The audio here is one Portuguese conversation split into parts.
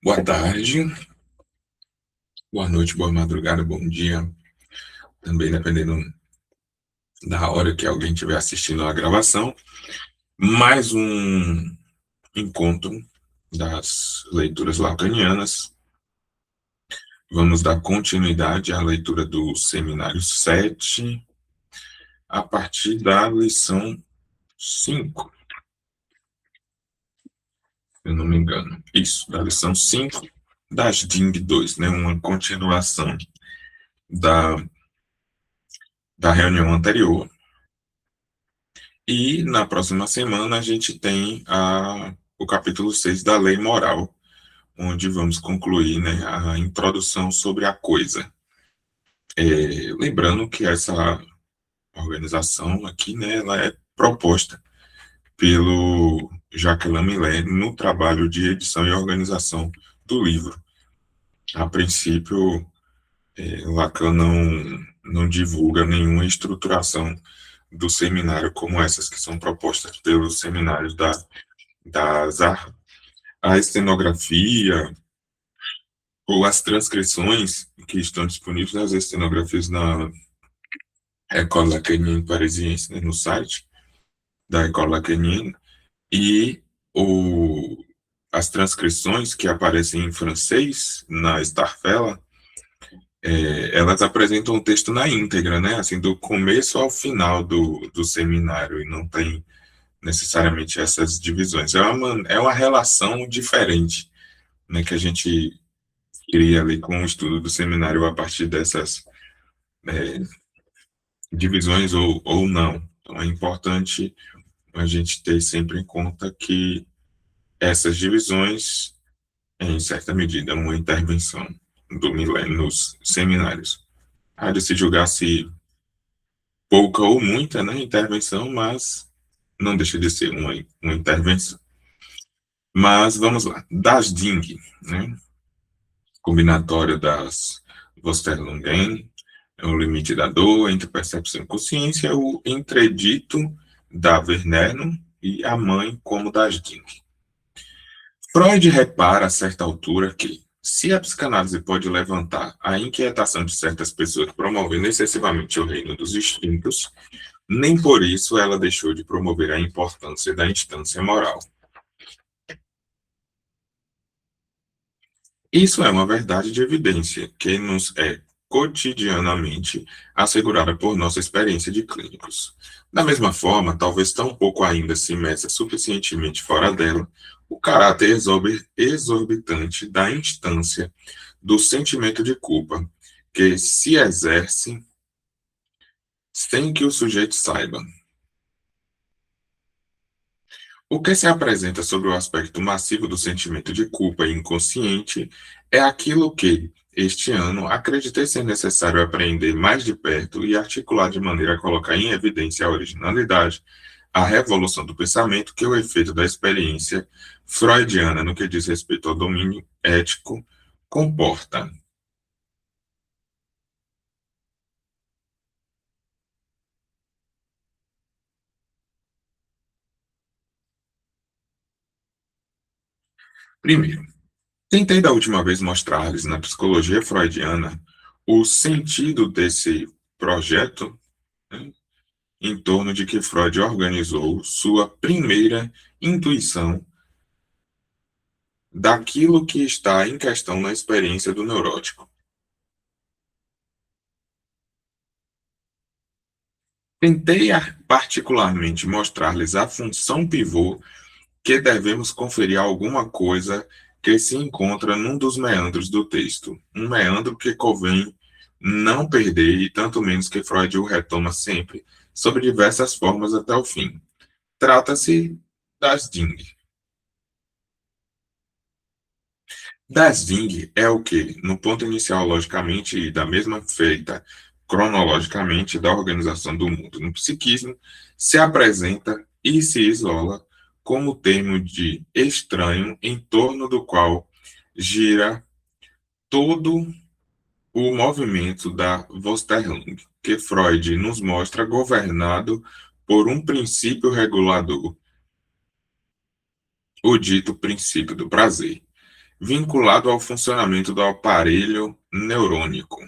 Boa tarde, boa noite, boa madrugada, bom dia. Também dependendo da hora que alguém estiver assistindo a gravação. Mais um encontro das leituras lacanianas. Vamos dar continuidade à leitura do Seminário 7, a partir da lição 5, se eu não me engano. Isso, da lição 5 das DING 2, né? Uma continuação da, da reunião anterior. E na próxima semana a gente tem o capítulo 6 da Lei Moral, onde vamos concluir, né, a introdução sobre a coisa. Lembrando que essa organização aqui, né, ela é proposta pelo Jacques Lamillet no trabalho de edição e organização do livro. A princípio, Lacan não divulga nenhuma estruturação do seminário como essas que são propostas pelos seminários das a estenografia ou as transcrições que estão disponíveis nas estenografias na École Lacanienne Parisiense, né, no site da École Lacanienne, e o, as transcrições que aparecem em francês na Starfella, elas apresentam o texto na íntegra, né, assim, do começo ao final do seminário, e não tem necessariamente essas divisões. É uma relação diferente, né, que a gente queria ali com o estudo do seminário a partir dessas é, divisões ou não. Então, é importante a gente ter sempre em conta que essas divisões, em certa medida, uma intervenção do milênio nos seminários. Há de se julgar se pouca ou muita, né, intervenção, mas não deixa de ser uma intervenção. Mas vamos lá. Das DING, né, combinatória das Vosterlungen, o limite da dor entre percepção e consciência, o entredito da Vernerno e a mãe como das Ding. Freud repara a certa altura que, se a psicanálise pode levantar a inquietação de certas pessoas promovendo excessivamente o reino dos instintos, nem por isso ela deixou de promover a importância da instância moral. Isso é uma verdade de evidência que nos é cotidianamente assegurada por nossa experiência de clínicos. Da mesma forma, talvez tão pouco ainda se meça suficientemente fora dela o caráter exorbitante da instância do sentimento de culpa, que se exerce sem que o sujeito saiba. O que se apresenta sobre o aspecto massivo do sentimento de culpa inconsciente é aquilo que, este ano, acreditei ser necessário apreender mais de perto e articular de maneira a colocar em evidência a originalidade, a revolução do pensamento que o efeito da experiência freudiana no que diz respeito ao domínio ético comporta. Primeiro, tentei da última vez mostrar-lhes na psicologia freudiana o sentido desse projeto, né, em torno de que Freud organizou sua primeira intuição daquilo que está em questão na experiência do neurótico. Tentei particularmente mostrar-lhes a função pivô que devemos conferir a alguma coisa que se encontra num dos meandros do texto, um meandro que convém não perder e tanto menos que Freud o retoma sempre, sob diversas formas até o fim. Trata-se das DING. Das Ding é o que, no ponto inicial, logicamente, e da mesma feita cronologicamente da organização do mundo no psiquismo, se apresenta e se isola como termo de estranho em torno do qual gira todo o movimento da Vorstellung, que Freud nos mostra governado por um princípio regulador, o dito princípio do prazer. vinculado ao funcionamento do aparelho neurônico.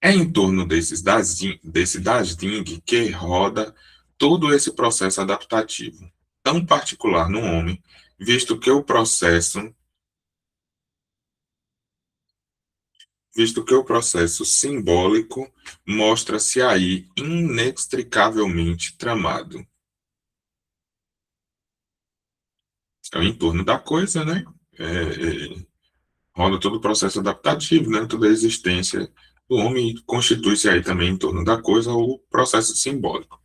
É em torno desse DASDING que roda todo esse processo adaptativo, tão particular no homem, visto que o processo simbólico mostra-se aí inextricavelmente tramado. É o entorno da coisa, né? Roda todo o processo adaptativo, né? Toda a existência do homem constitui-se aí também em torno da coisa o processo simbólico.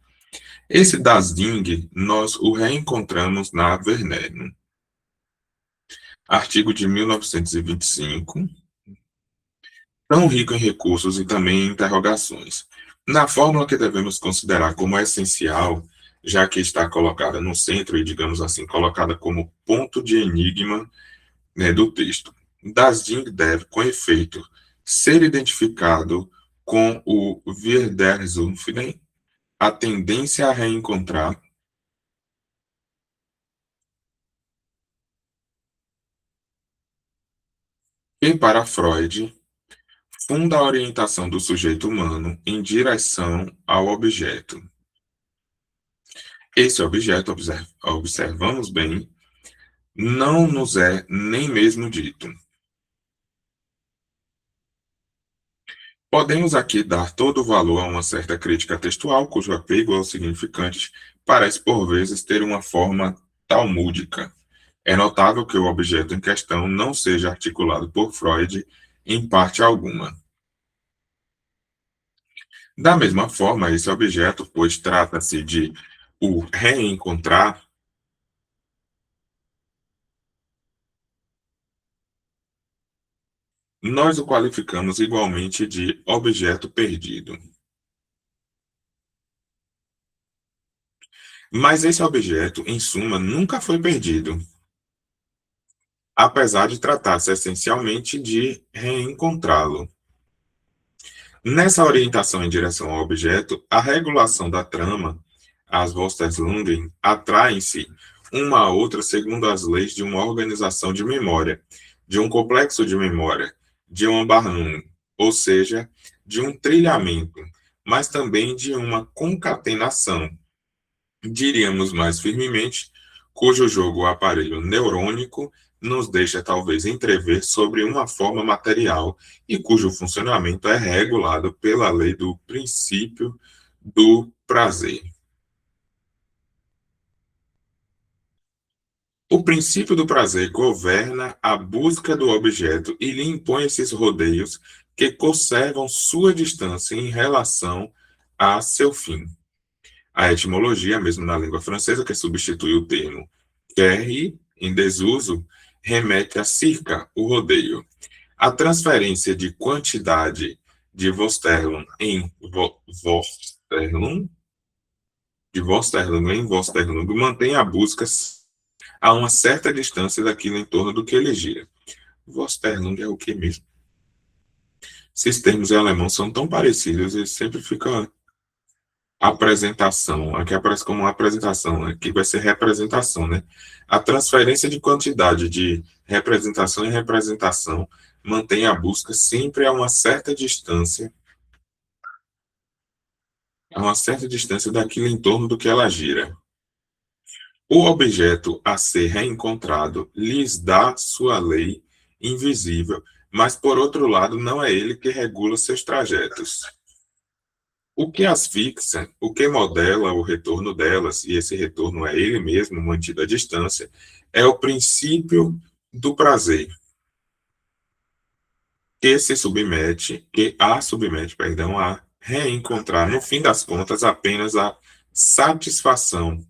Esse Dasding, nós o reencontramos na Verneuil, artigo de 1925, tão rico em recursos e também em interrogações. Na fórmula que devemos considerar como essencial, já que está colocada no centro e, digamos assim, colocada como ponto de enigma, né, do texto. Dasding deve, com efeito, ser identificado com o Wiedersumpfen, a tendência a reencontrar, e para Freud, funda a orientação do sujeito humano em direção ao objeto. Esse objeto, observamos bem, não nos é nem mesmo dito. Podemos aqui dar todo o valor a uma certa crítica textual, cujo apego aos significantes parece por vezes ter uma forma talmúdica. É notável que o objeto em questão não seja articulado por Freud em parte alguma. Da mesma forma, esse objeto, pois trata-se de o reencontrar, nós o qualificamos igualmente de objeto perdido. Mas esse objeto, em suma, nunca foi perdido, apesar de tratar-se essencialmente de reencontrá-lo. Nessa orientação em direção ao objeto, a regulação da trama, as Vorstellungen, atraem-se uma a outra segundo as leis de uma organização de memória, de um complexo de memória, de uma Barnum, ou seja, de um trilhamento, mas também de uma concatenação, diríamos mais firmemente, cujo jogo o aparelho neurônico nos deixa talvez entrever sobre uma forma material e cujo funcionamento é regulado pela lei do princípio do prazer. O princípio do prazer governa a busca do objeto e lhe impõe esses rodeios que conservam sua distância em relação a seu fim. A etimologia, mesmo na língua francesa, que substitui o termo querre, em desuso, remete a circa, o rodeio. A transferência de quantidade de Vorstellung em Vorstellung, de Vorstellung em Vorstellung, mantém a busca a uma certa distância daquilo em torno do que ele gira. Vorstellung é o que mesmo? Esses termos em alemão são tão parecidos, eles sempre ficam apresentação, aqui aparece como uma apresentação, aqui vai ser representação, né? A transferência de quantidade de representação em representação mantém a busca sempre a uma certa distância daquilo em torno do que ela gira. O objeto a ser reencontrado lhes dá sua lei invisível, mas por outro lado não é ele que regula seus trajetos. O que as fixa, o que modela o retorno delas, e esse retorno é ele mesmo, mantido à distância, é o princípio do prazer, que a reencontrar, no fim das contas, apenas a satisfação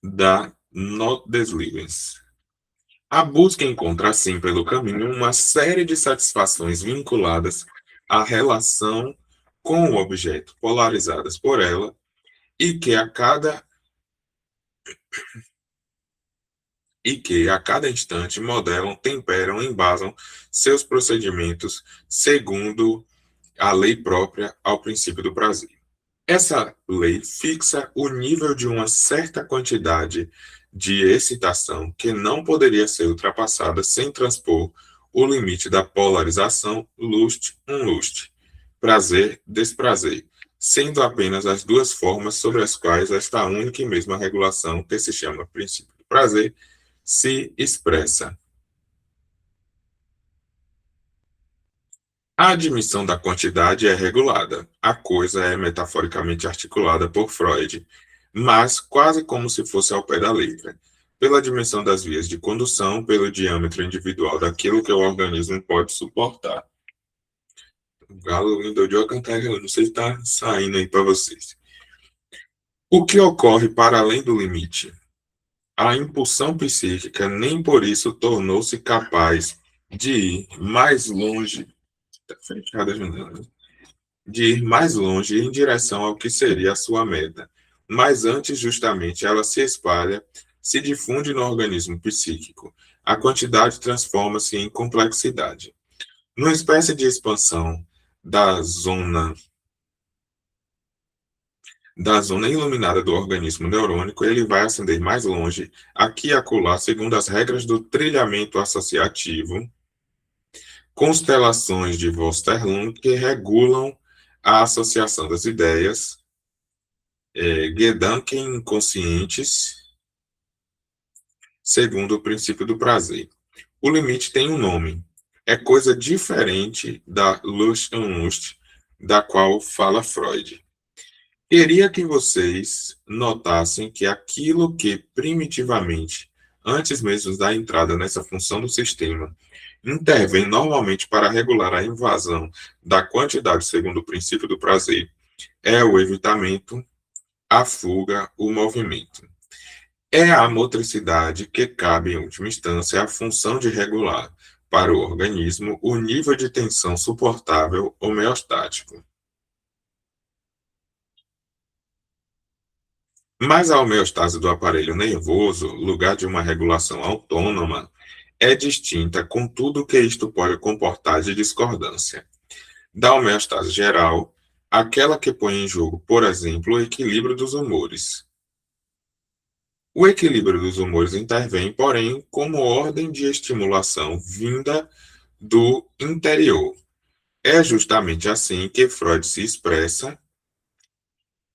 da Not des Lebens. A busca encontra, assim, pelo caminho, uma série de satisfações vinculadas à relação com o objeto, polarizadas por ela, e que a cada instante modelam, temperam, embasam seus procedimentos segundo a lei própria ao princípio do prazer. Essa lei fixa o nível de uma certa quantidade de excitação que não poderia ser ultrapassada sem transpor o limite da polarização lust-unlust, prazer-desprazer, sendo apenas as duas formas sobre as quais esta única e mesma regulação, que se chama princípio do prazer, se expressa. A admissão da quantidade é regulada, a coisa é metaforicamente articulada por Freud, mas quase como se fosse ao pé da letra, pela dimensão das vias de condução, pelo diâmetro individual daquilo que o organismo pode suportar. O galo me deu de uma cantada, eu não sei se está saindo aí para vocês. O que ocorre para além do limite? A impulsão psíquica nem por isso tornou-se capaz de ir mais longe. Está fechada a janela. De ir mais longe em direção ao que seria a sua meta. Mas antes, justamente, ela se espalha, se difunde no organismo psíquico. A quantidade transforma-se em complexidade. Numa espécie de expansão da zona iluminada do organismo neurônico, ele vai ascender mais longe, aqui e acolá, segundo as regras do trilhamento associativo, constelações de Vosterlund que regulam a associação das ideias, Gedanken inconscientes, segundo o princípio do prazer. O limite tem um nome. É coisa diferente da Lust-Unlust, da qual fala Freud. Queria que vocês notassem que aquilo que primitivamente, antes mesmo da entrada nessa função do sistema, intervém normalmente para regular a invasão da quantidade segundo o princípio do prazer, é o evitamento, a fuga, o movimento. É a motricidade que cabe, em última instância, a função de regular para o organismo o nível de tensão suportável homeostático. Mas a homeostase do aparelho nervoso, lugar de uma regulação autônoma, é distinta com tudo que isto pode comportar de discordância. Da homeostase geral, aquela que põe em jogo, por exemplo, o equilíbrio dos humores. O equilíbrio dos humores intervém, porém, como ordem de estimulação vinda do interior. É justamente assim que Freud se expressa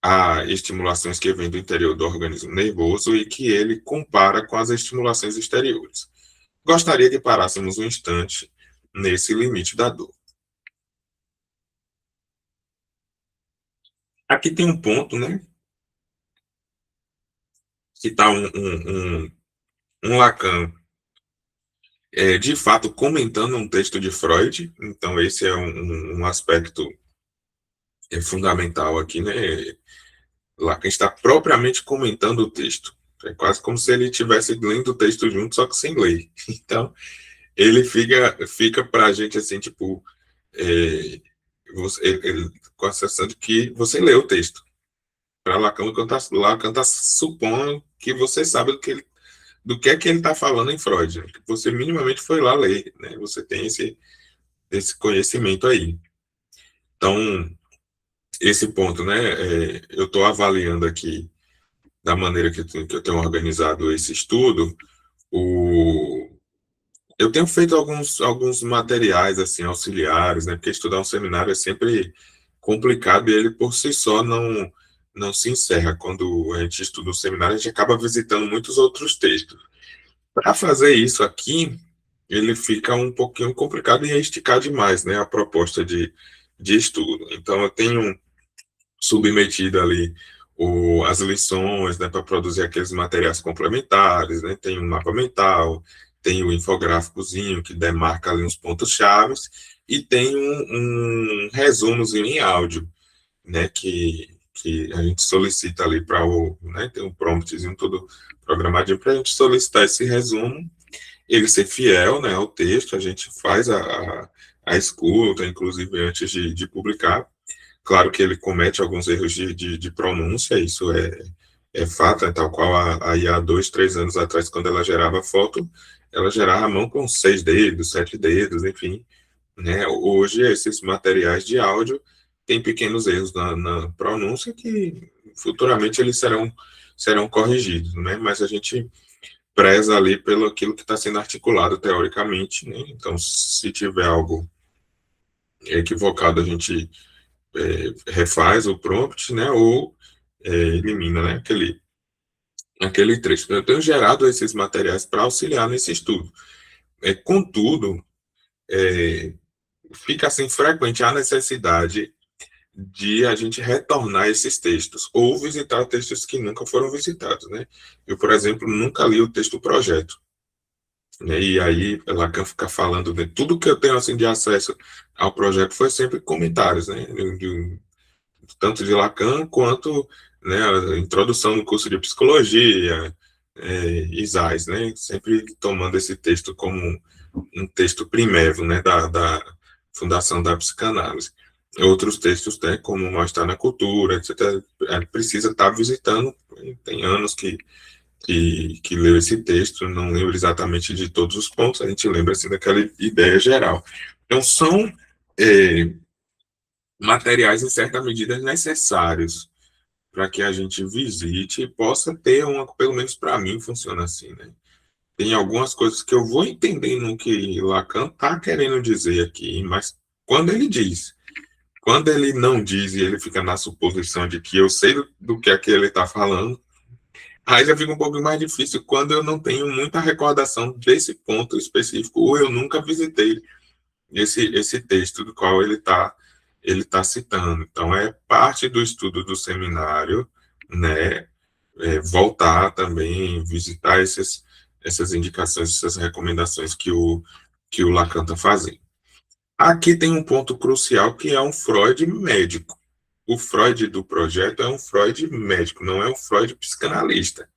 a estimulações que vêm do interior do organismo nervoso e que ele compara com as estimulações exteriores. Gostaria que parássemos um instante nesse limite da dor. Aqui tem um ponto, né? Que está um Lacan, de fato, comentando um texto de Freud. Então, esse é um aspecto fundamental aqui, né? Lacan está propriamente comentando o texto. É quase como se ele estivesse lendo o texto junto, só que sem ler. Então, ele fica para a gente assim, tipo, com a sensação de que você leu o texto. Para Lacan, Lacan tá supondo que você sabe do que é que ele está falando em Freud, né? Que você minimamente foi lá ler, né? Você tem esse conhecimento aí. Então, esse ponto, né? Eu estou avaliando aqui da maneira que eu tenho organizado esse estudo, eu tenho feito alguns materiais assim auxiliares, né? Porque estudar um seminário é sempre complicado e ele por si só não se encerra. Quando a gente estuda um seminário, a gente acaba visitando muitos outros textos. Para fazer isso aqui, ele fica um pouquinho complicado e é esticar demais, né? A proposta de estudo. Então, eu tenho submetido ali as lições, né, para produzir aqueles materiais complementares, né, tem um mapa mental, tem o infográficozinho que demarca ali uns pontos chaves e tem um resumozinho em áudio, né, que a gente solicita ali para né, tem um promptzinho todo programadinho para a gente solicitar esse resumo, ele ser fiel, né, ao texto, a gente faz a escuta, inclusive antes de publicar. Claro que ele comete alguns erros de pronúncia, isso é fato, tal qual a IA 2, 3 anos atrás, quando ela gerava foto, ela gerava a mão com 6 dedos, 7 dedos, enfim. Né? Hoje, esses materiais de áudio, tem pequenos erros na pronúncia que futuramente eles serão corrigidos, né? Mas a gente preza ali pelo aquilo que está sendo articulado teoricamente, né? Então, se tiver algo equivocado, a gente refaz o prompt, né? Ou elimina, né? Aquele trecho. Eu tenho gerado esses materiais para auxiliar nesse estudo. Contudo, é, fica assim frequente a necessidade de a gente retornar esses textos ou visitar textos que nunca foram visitados, né? Eu, por exemplo, nunca li o texto projeto, né? E aí Lacan fica falando de tudo que eu tenho assim de acesso ao projeto foi sempre comentários, né? Tanto de Lacan quanto, né, a introdução no curso de psicologia, ISAIS, né? Sempre tomando esse texto como um texto primério, né, da fundação da psicanálise. Outros textos, né, como Mal Estar na Cultura, etc., precisa estar visitando, tem anos que leu esse texto, não lembro exatamente de todos os pontos, a gente lembra assim daquela ideia geral. Então, são materiais, em certa medida, necessários para que a gente visite e possa ter uma, pelo menos para mim, funciona assim, né? Tem algumas coisas que eu vou entendendo o que Lacan está querendo dizer aqui, mas quando ele diz, quando ele não diz e ele fica na suposição de que eu sei do que é que ele está falando, aí já fica um pouco mais difícil quando eu não tenho muita recordação desse ponto específico, ou eu nunca visitei esse texto do qual ele tá citando. Então, é parte do estudo do seminário, né, voltar também, visitar essas indicações, essas recomendações que o Lacan está fazendo. Aqui tem um ponto crucial que é um Freud médico. O Freud do projeto é um Freud médico, não é um Freud psicanalista.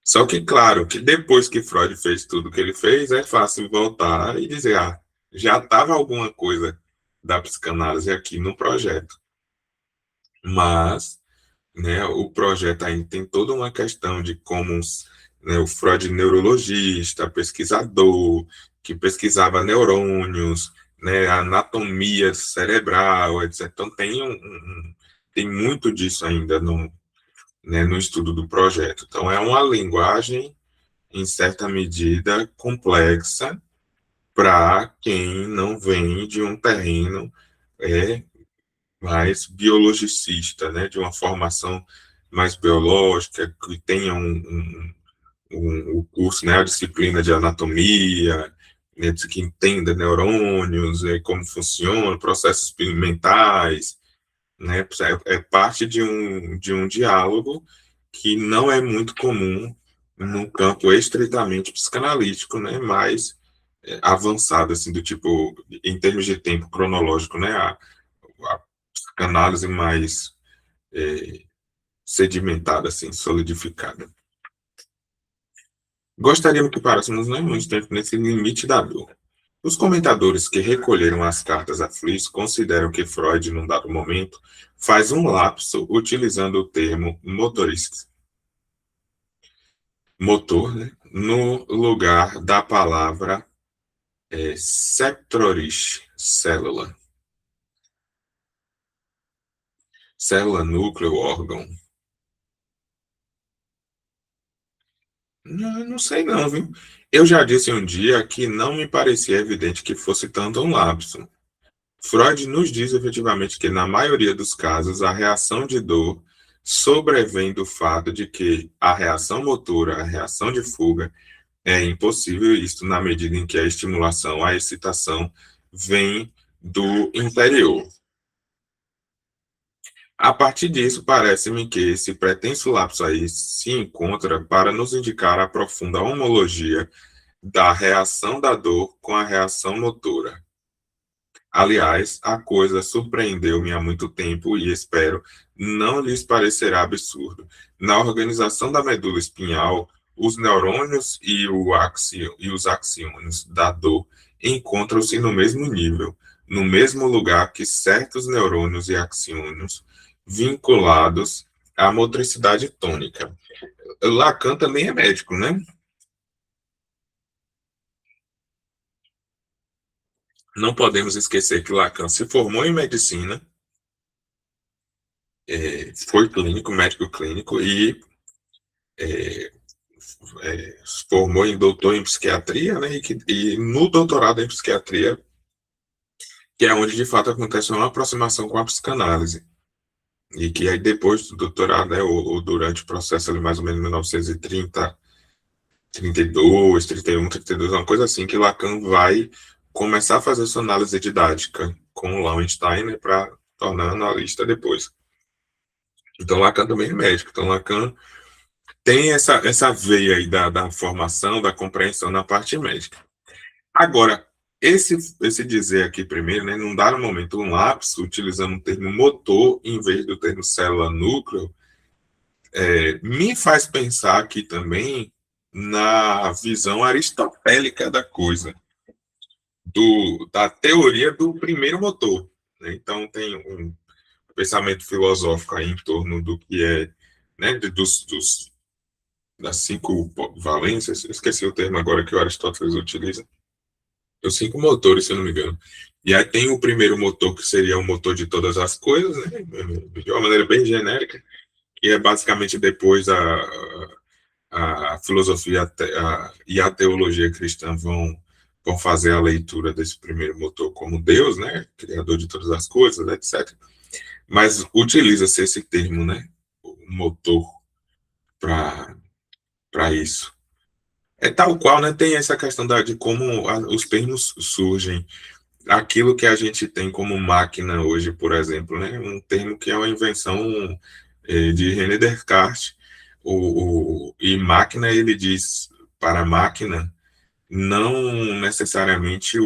Só que, claro, que depois que Freud fez tudo o que ele fez, é fácil voltar e dizer, já estava alguma coisa da psicanálise aqui no projeto. Mas, né, o projeto ainda tem toda uma questão de como, né, o Freud neurologista, pesquisador, que pesquisava neurônios, né, anatomia cerebral, etc. Então tem muito disso ainda no estudo do projeto. Então é uma linguagem, em certa medida, complexa para quem não vem de um terreno é, mais biologicista, né, de uma formação mais biológica, que tenha o curso, né, a disciplina de anatomia, né, que entenda neurônios, como funcionam, processos experimentais, né, é parte de um diálogo que não é muito comum no campo estritamente psicanalítico, né, mais avançado, assim, do tipo, em termos de tempo cronológico, né, a análise mais sedimentada, assim, solidificada. Gostaríamos que parássemos muito tempo nesse limite da dor. Os comentadores que recolheram as cartas a Fliss consideram que Freud, num dado momento, faz um lapso utilizando o termo motor, né, no lugar da palavra septoris, célula. Célula, núcleo, órgão. Não, não sei não, viu? Eu já disse um dia que não me parecia evidente que fosse tanto um lapso. Freud nos diz efetivamente que, na maioria dos casos, a reação de dor sobrevém do fato de que a reação motora, a reação de fuga, é impossível, isto na medida em que a estimulação, a excitação, vem do interior. A partir disso, parece-me que esse pretenso lapso aí se encontra para nos indicar a profunda homologia da reação da dor com a reação motora. Aliás, a coisa surpreendeu-me há muito tempo e espero não lhes parecerá absurdo. Na organização da medula espinhal, os neurônios e os axônios da dor encontram-se no mesmo nível, no mesmo lugar que certos neurônios e axônios vinculados à motricidade tônica. Lacan também é médico, né? Não podemos esquecer que Lacan se formou em medicina, foi clínico, médico clínico, e é, formou em doutor em psiquiatria, né? E no doutorado em psiquiatria, que é onde de fato acontece uma aproximação com a psicanálise. E que aí depois do doutorado, né, ou durante o processo ali, mais ou menos em 1930, 32, 31, 32, uma coisa assim, que Lacan vai começar a fazer sua análise didática com o Lowenstein, né, para tornar analista depois. Então Lacan também é médico. Então Lacan tem essa veia aí da formação, da compreensão na parte médica. Agora, esse dizer aqui primeiro, né, num dado momento, um lápis, utilizando o termo motor em vez do termo célula-núcleo, me faz pensar aqui também na visão aristotélica da coisa, da teoria do primeiro motor. Né? Então, tem um pensamento filosófico aí em torno do que é, né, das cinco valências, esqueci o termo agora que o Aristóteles utiliza, os cinco motores, se eu não me engano. E aí tem o primeiro motor, que seria o motor de todas as coisas, né, de uma maneira bem genérica, que é basicamente depois a filosofia e a teologia cristã vão fazer a leitura desse primeiro motor como Deus, né, criador de todas as coisas, etc. Mas utiliza-se esse termo, né, motor, para isso. É tal qual, né, tem essa questão de como os termos surgem. Aquilo que a gente tem como máquina hoje, por exemplo, né, um termo que é uma invenção de René Descartes, e máquina, ele diz para máquina, não necessariamente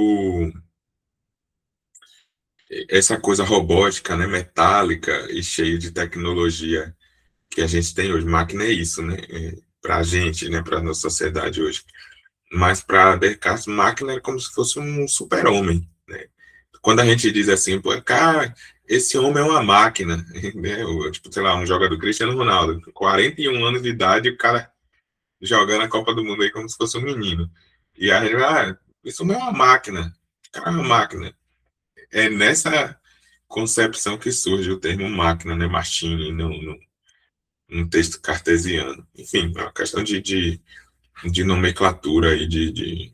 essa coisa robótica, né, metálica e cheia de tecnologia que a gente tem hoje. Máquina é isso, né, para a gente, né, para a nossa sociedade hoje. Mas para Descartes, máquina é como se fosse um super-homem, né? Quando a gente diz assim, pô, cara, esse homem é uma máquina, né? Tipo, sei lá, um jogador Cristiano Ronaldo, 41 anos de idade, o cara jogando a Copa do Mundo aí como se fosse um menino. E aí, isso não é uma máquina, cara, é uma máquina. É nessa concepção que surge o termo máquina, né? Machine, no texto cartesiano. Enfim, é uma questão de nomenclatura e de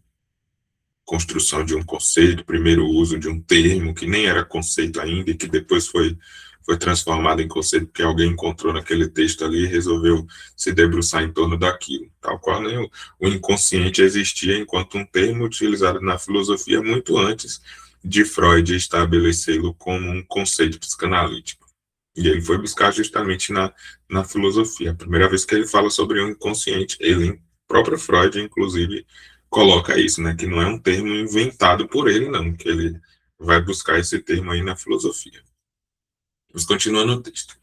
construção de um conceito, primeiro uso de um termo que nem era conceito ainda e que depois foi transformado em conceito porque alguém encontrou naquele texto ali e resolveu se debruçar em torno daquilo. Tal qual, né, o inconsciente existia enquanto um termo utilizado na filosofia muito antes de Freud estabelecê-lo como um conceito psicanalítico. E ele foi buscar justamente na filosofia. A primeira vez que ele fala sobre o inconsciente, ele, próprio Freud, inclusive, coloca isso, né? Que não é um termo inventado por ele, não, que ele vai buscar esse termo aí na filosofia. Mas continuando o texto.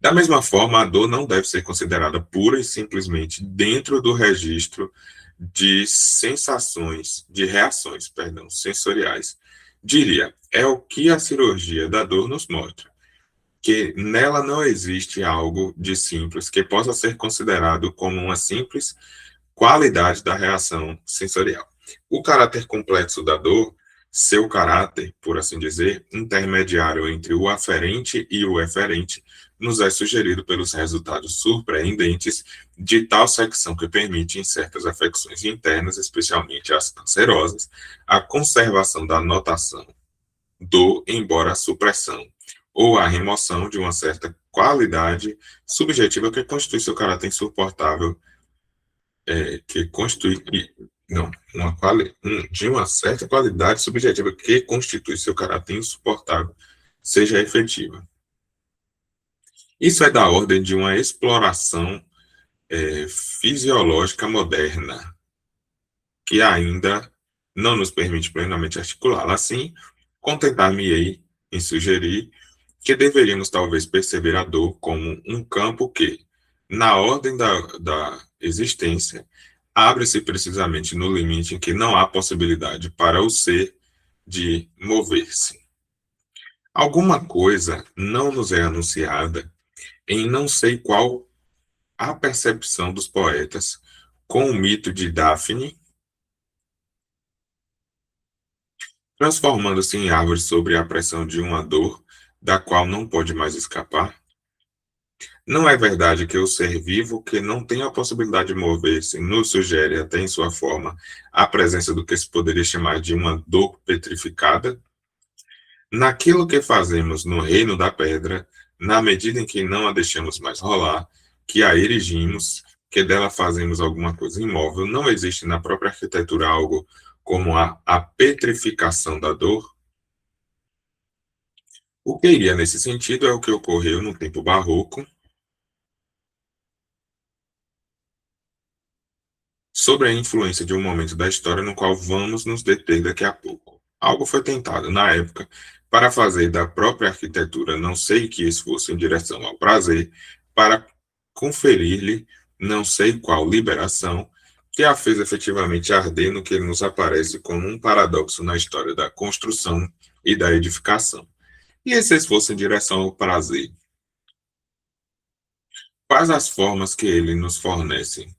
Da mesma forma, a dor não deve ser considerada pura e simplesmente dentro do registro de sensações, de reações, perdão, sensoriais. Diria, é o que a cirurgia da dor nos mostra, que nela não existe algo de simples que possa ser considerado como uma simples qualidade da reação sensorial. O caráter complexo da dor, seu caráter, por assim dizer, intermediário entre o aferente e o eferente, nos é sugerido pelos resultados surpreendentes de tal secção que permite, em certas afecções internas, especialmente as cancerosas, a conservação da notação do, embora a supressão ou a remoção de uma certa qualidade subjetiva que constitui seu caráter insuportável, que constitui, não, de uma certa qualidade subjetiva que constitui seu caráter insuportável, seja efetiva. Isso é da ordem de uma exploração fisiológica moderna, que ainda não nos permite plenamente articulá-la. Assim, contentar-me-ei em sugerir que deveríamos talvez perceber a dor como um campo que, na ordem da existência, abre-se precisamente no limite em que não há possibilidade para o ser de mover-se. Alguma coisa não nos é anunciada em não sei qual a percepção dos poetas com o mito de Daphne, transformando-se em árvore sobre a pressão de uma dor da qual não pode mais escapar. Não é verdade que o ser vivo que não tem a possibilidade de mover-se nos sugere, até em sua forma, a presença do que se poderia chamar de uma dor petrificada? Naquilo que fazemos no reino da pedra, na medida em que não a deixamos mais rolar, que a erigimos, que dela fazemos alguma coisa imóvel, não existe na própria arquitetura algo como a petrificação da dor? O que iria nesse sentido é o que ocorreu no tempo barroco, sobre a influência de um momento da história no qual vamos nos deter daqui a pouco. Algo foi tentado, na época, para fazer da própria arquitetura não sei que esforço em direção ao prazer, para conferir-lhe não sei qual liberação, que a fez efetivamente arder no que nos aparece como um paradoxo na história da construção e da edificação. E esse esforço em direção ao prazer, quais as formas que ele nos fornece?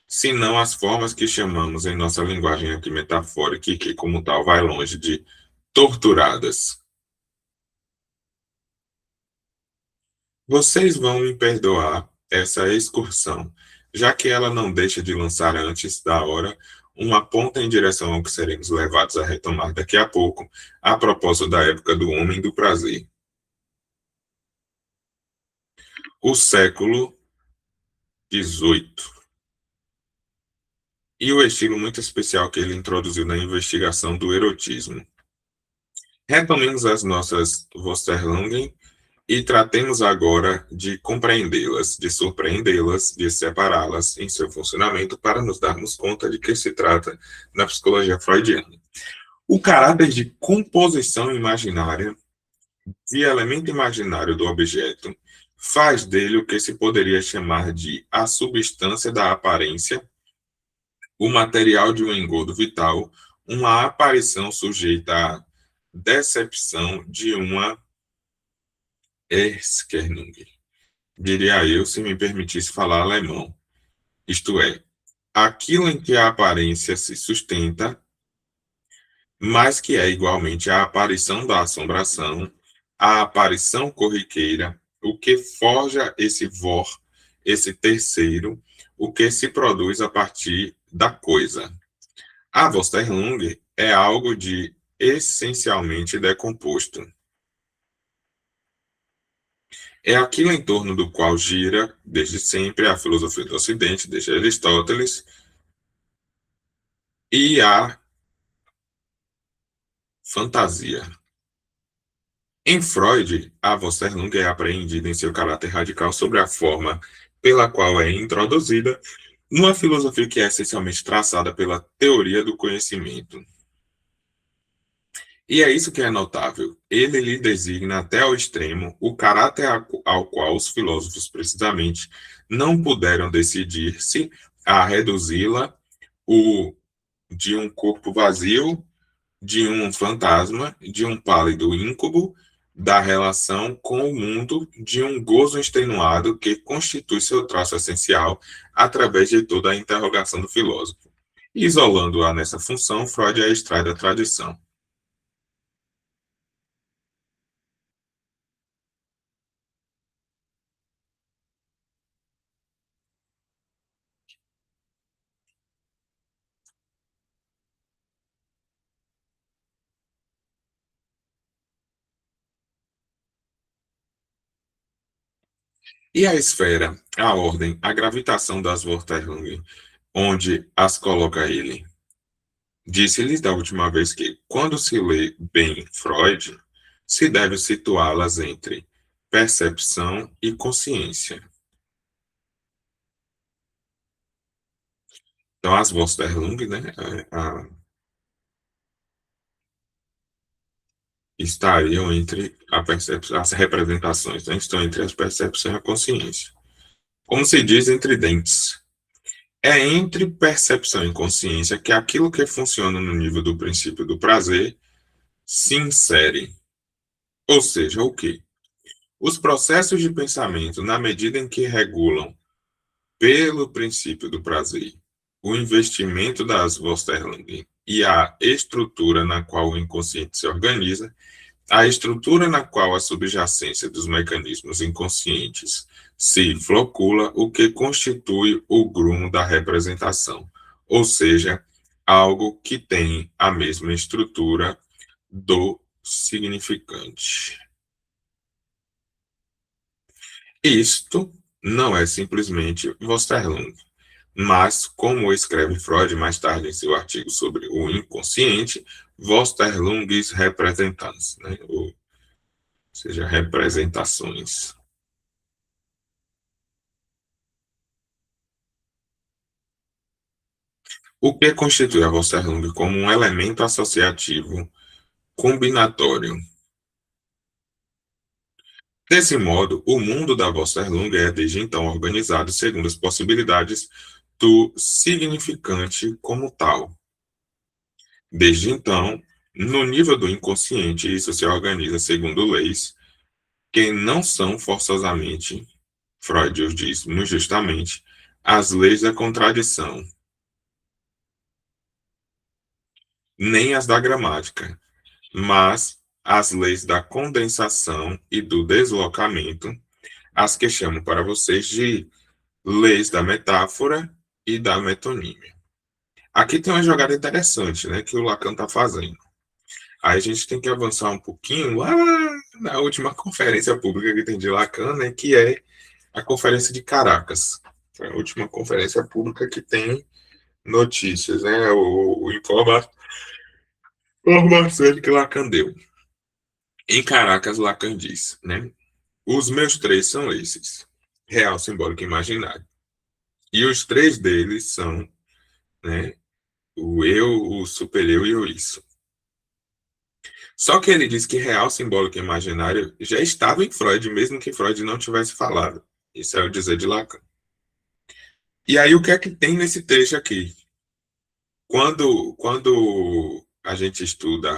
Senão as formas que chamamos em nossa linguagem aqui metafórica e que, como tal, vai longe de torturadas. Vocês vão me perdoar essa excursão, já que ela não deixa de lançar antes da hora uma ponta em direção ao que seremos levados a retomar daqui a pouco, a propósito da época do homem do prazer. O século XVIII. E o estilo muito especial que ele introduziu na investigação do erotismo. Retomemos as nossas Vorstellungen e tratemos agora de compreendê-las, de surpreendê-las, de separá-las em seu funcionamento para nos darmos conta de que se trata na psicologia freudiana. O caráter de composição imaginária, de elemento imaginário do objeto, faz dele o que se poderia chamar de a substância da aparência, o material de um engodo vital, uma aparição sujeita à decepção de uma Erskernung, diria eu, se me permitisse falar alemão. Isto é, aquilo em que a aparência se sustenta, mas que é igualmente a aparição da assombração, a aparição corriqueira, o que forja esse vor, esse terceiro, o que se produz a partir da coisa. A Vorstellung é algo de essencialmente decomposto. É aquilo em torno do qual gira, desde sempre, a filosofia do Ocidente, desde Aristóteles, e a fantasia. Em Freud, a Vorstellung é apreendida em seu caráter radical sobre a forma pela qual é introduzida numa filosofia que é essencialmente traçada pela teoria do conhecimento. E é isso que é notável. Ele lhe designa até ao extremo o caráter ao qual os filósofos, precisamente, não puderam decidir-se a reduzi-la de um corpo vazio, de um fantasma, de um pálido íncube, da relação com o mundo, de um gozo extenuado que constitui seu traço essencial através de toda a interrogação do filósofo. Isolando-a nessa função, Freud a extrai da tradição. E a esfera, a ordem, a gravitação das Vorstellungen, onde as coloca ele? Disse-lhes da última vez que, quando se lê bem Freud, se deve situá-las entre percepção e consciência. Então, as Vorstellungen, né, estariam entre a percepção, as representações, né, estão entre as percepções e a consciência. Como se diz, entre dentes. É entre percepção e consciência que aquilo que funciona no nível do princípio do prazer se insere. Ou seja, o quê? Os processos de pensamento, na medida em que regulam, pelo princípio do prazer, o investimento das Vorstellungen e a estrutura na qual o inconsciente se organiza, A estrutura na qual a subjacência dos mecanismos inconscientes se flocula, o que constitui o grumo da representação, ou seja, algo que tem a mesma estrutura do significante. Isto não é simplesmente Westerlund, mas, como escreve Freud mais tarde em seu artigo sobre o inconsciente, Westerlungs Repräsentanz, né? Ou seja, representações. O que constitui a Westerlung como um elemento associativo combinatório. Desse modo, o mundo da Westerlung é desde então organizado segundo as possibilidades do significante como tal. Desde então, no nível do inconsciente, isso se organiza segundo leis que não são forçosamente, Freud os diz muito justamente, as leis da contradição, nem as da gramática, mas as leis da condensação e do deslocamento, as que chamo para vocês de leis da metáfora e da metonímia. Aqui tem uma jogada interessante, né, que o Lacan está fazendo. Aí a gente tem que avançar um pouquinho lá na última conferência pública que tem de Lacan, né, que é a Conferência de Caracas. Foi a última conferência pública que tem notícias, né, o informação que Lacan deu. Em Caracas, Lacan diz, né, os meus três são esses, real, simbólico e imaginário. E os três deles são, né, o eu, o supereu e o isso. Só que ele diz que real, simbólico e imaginário já estava em Freud, mesmo que Freud não tivesse falado. Isso é o dizer de Lacan. E aí, o que é que tem nesse trecho aqui? Quando a gente estuda,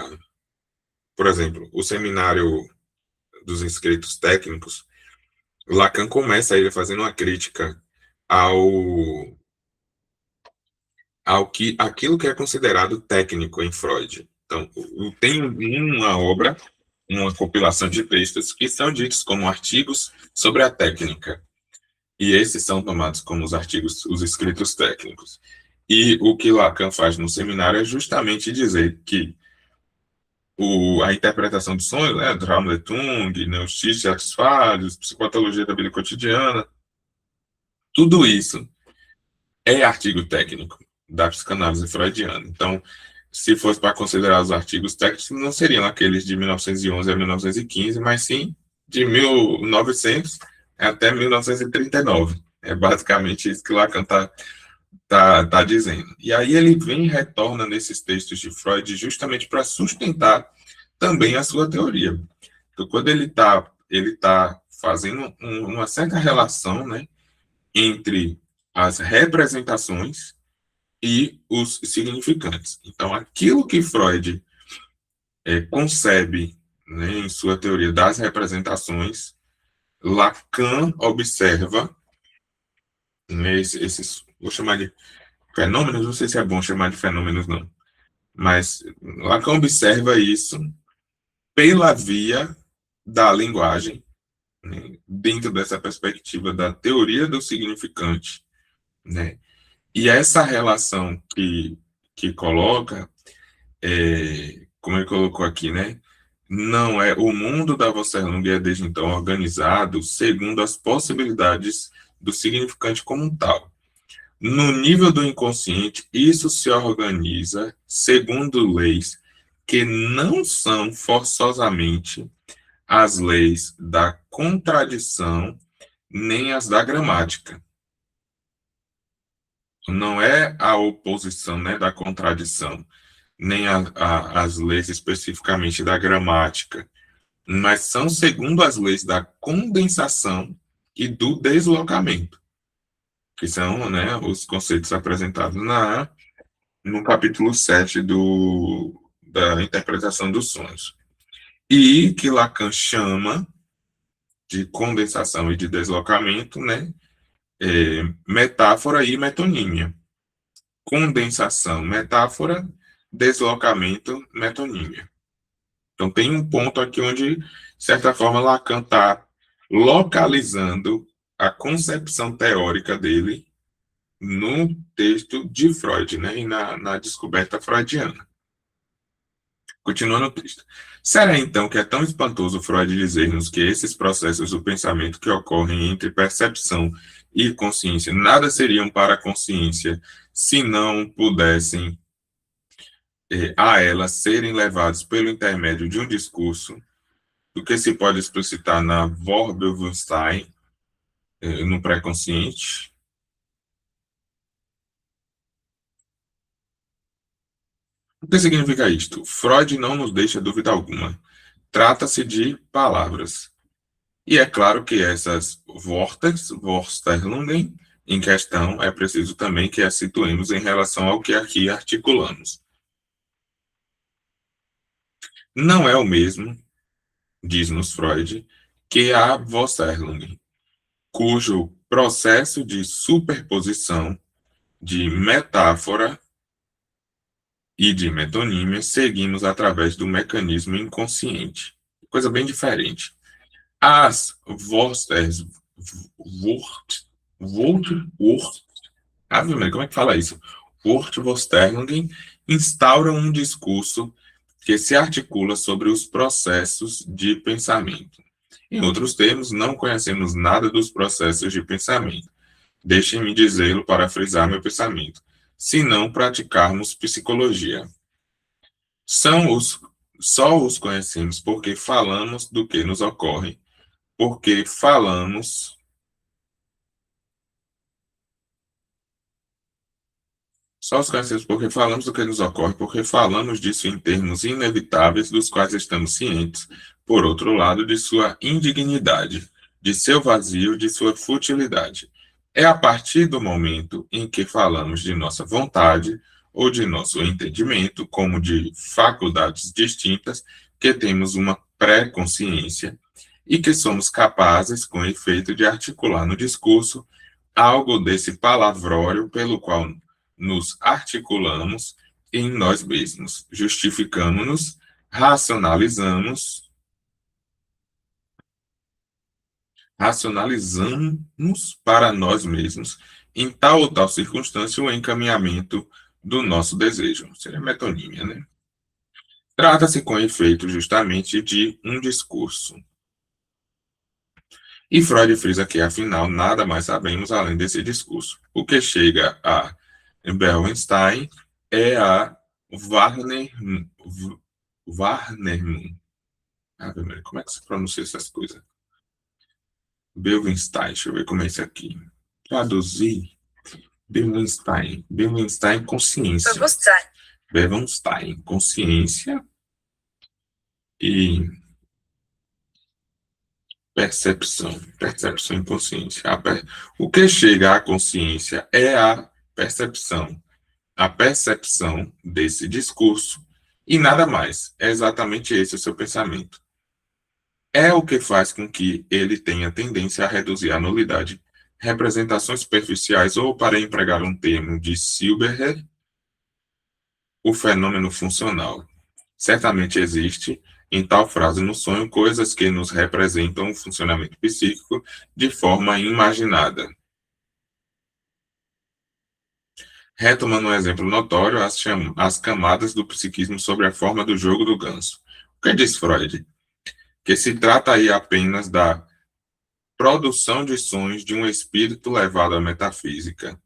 por exemplo, o seminário dos inscritos técnicos, Lacan começa ele fazendo uma crítica ao, aquilo que é considerado técnico em Freud. Então, tem uma obra, uma compilação de textos que são ditos como artigos sobre a técnica. E esses são tomados como os artigos, os escritos técnicos. E o que Lacan faz no seminário é justamente dizer que a interpretação do sonho, né, Traum-Letung, Neusticht, Satisfádios, psicopatologia da vida cotidiana, tudo isso é artigo técnico da psicanálise freudiana. Então, se fosse para considerar os artigos técnicos, não seriam aqueles de 1911 a 1915, mas sim de 1900 até 1939. É basicamente isso que Lacan está dizendo. E aí ele vem e retorna nesses textos de Freud justamente para sustentar também a sua teoria. Então, quando ele tá fazendo uma certa relação, né, entre as representações e os significantes. Então, aquilo que Freud concebe, né, em sua teoria das representações, Lacan observa, né, vou chamar de fenômenos, não sei se é bom chamar de fenômenos, não, mas Lacan observa isso pela via da linguagem, né, dentro dessa perspectiva da teoria do significante, né? E essa relação que coloca, como ele colocou aqui, né? Não é o mundo da Vossa é desde então organizado segundo as possibilidades do significante como um tal. No nível do inconsciente, isso se organiza segundo leis que não são forçosamente as leis da contradição nem as da gramática. Não é a oposição, né, da contradição, nem as leis especificamente da gramática, mas são segundo as leis da condensação e do deslocamento, que são, né, os conceitos apresentados no capítulo 7 da interpretação dos sonhos. E que Lacan chama de condensação e de deslocamento, né, metáfora e metonímia. Condensação, metáfora, deslocamento, metonímia. Então, tem um ponto aqui onde, de certa forma, Lacan está localizando a concepção teórica dele no texto de Freud, né, e na descoberta freudiana. Continuando o texto. Será então que é tão espantoso Freud dizer-nos que esses processos do pensamento que ocorrem entre percepção e consciência nada seriam para a consciência se não pudessem a elas serem levados pelo intermédio de um discurso, do que se pode explicitar na Vorbewusstsein, no pré-consciente? O que significa isto? Freud não nos deixa dúvida alguma. Trata-se de palavras. E é claro que essas Vorstellungen em questão é preciso também que as situemos em relação ao que aqui articulamos. Não é o mesmo, diz-nos Freud, que a Vorstellung, cujo processo de superposição de metáfora e de metonímia seguimos através do mecanismo inconsciente. Coisa bem diferente. As Vorsters, como é que fala isso? Wurtvorstellungen instauram um discurso que se articula sobre os processos de pensamento. Em outros termos, não conhecemos nada dos processos de pensamento. Deixem-me dizê-lo para frisar meu pensamento. Se não praticarmos psicologia. São os, só os conhecemos porque falamos do que nos ocorre, porque falamos. Só os conhecemos porque falamos do que nos ocorre, porque falamos disso em termos inevitáveis, dos quais estamos cientes, por outro lado, de sua indignidade, de seu vazio, de sua futilidade. É a partir do momento em que falamos de nossa vontade ou de nosso entendimento, como de faculdades distintas, que temos uma pré-consciência e que somos capazes, com efeito, de articular no discurso algo desse palavrório pelo qual nos articulamos em nós mesmos, justificamos-nos, racionalizamos para nós mesmos, em tal ou tal circunstância, o encaminhamento do nosso desejo. Seria metonímia, né? Trata-se, com efeito, justamente de um discurso. E Freud frisa que, afinal, nada mais sabemos além desse discurso. O que chega a Bellstein é a Warnerman. Como é que se pronuncia essas coisas? Bellstein, deixa eu ver como é isso aqui. Traduzir. Bellstein, consciência. Bellstein, consciência e percepção e consciência. O que chega à consciência é a percepção desse discurso e nada mais. É exatamente esse o seu pensamento. É o que faz com que ele tenha tendência a reduzir a nulidade, representações superficiais ou, para empregar um termo de Silberberg, o fenômeno funcional. Certamente existe, em tal frase no sonho, coisas que nos representam o funcionamento psíquico de forma imaginada. Retomando um exemplo notório, as camadas do psiquismo sobre a forma do jogo do ganso. O que diz Freud? Que se trata aí apenas da produção de sonhos de um espírito levado à metafísica.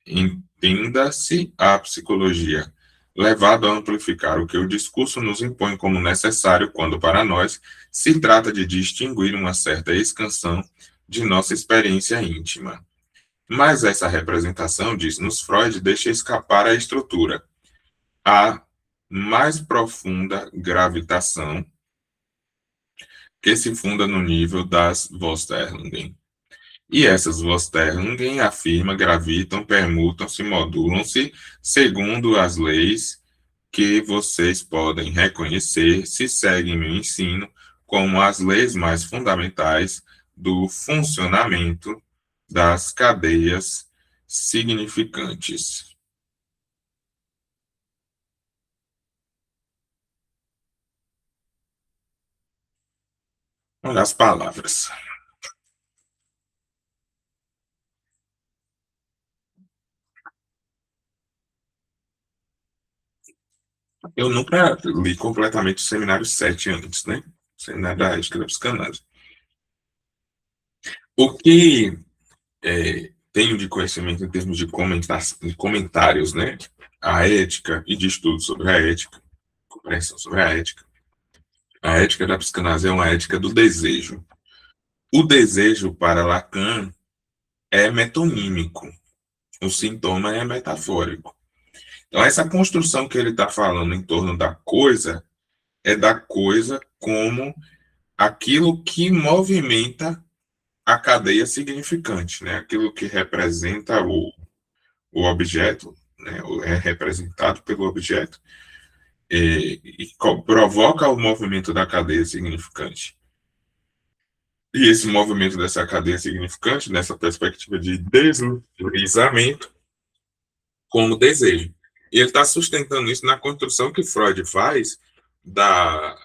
Entenda-se a psicologia, levado a amplificar o que o discurso nos impõe como necessário, quando para nós se trata de distinguir uma certa expansão de nossa experiência íntima. Mas essa representação, diz-nos Freud, deixa escapar a estrutura, a mais profunda gravitação que se funda no nível das Vorstellungen. E essas Vorstellungen, afirma, gravitam, permutam-se, modulam-se, segundo as leis que vocês podem reconhecer se seguem meu ensino como as leis mais fundamentais do funcionamento das cadeias significantes. Olha as palavras. Eu nunca li completamente o Seminário 7 antes, né? O Seminário da Ética da Psicanálise. O que tenho de conhecimento em termos de comentários, né? A ética e de estudo sobre a ética, compreensão sobre a ética. A ética da psicanálise é uma ética do desejo. O desejo, para Lacan, é metonímico. O sintoma é metafórico. Então, essa construção que ele está falando em torno da coisa é da coisa como aquilo que movimenta a cadeia significante, né? Aquilo que representa o objeto, né? É representado pelo objeto, provoca o movimento da cadeia significante. E esse movimento dessa cadeia significante, nessa perspectiva de deslizamento, como desejo. E ele está sustentando isso na construção que Freud faz da,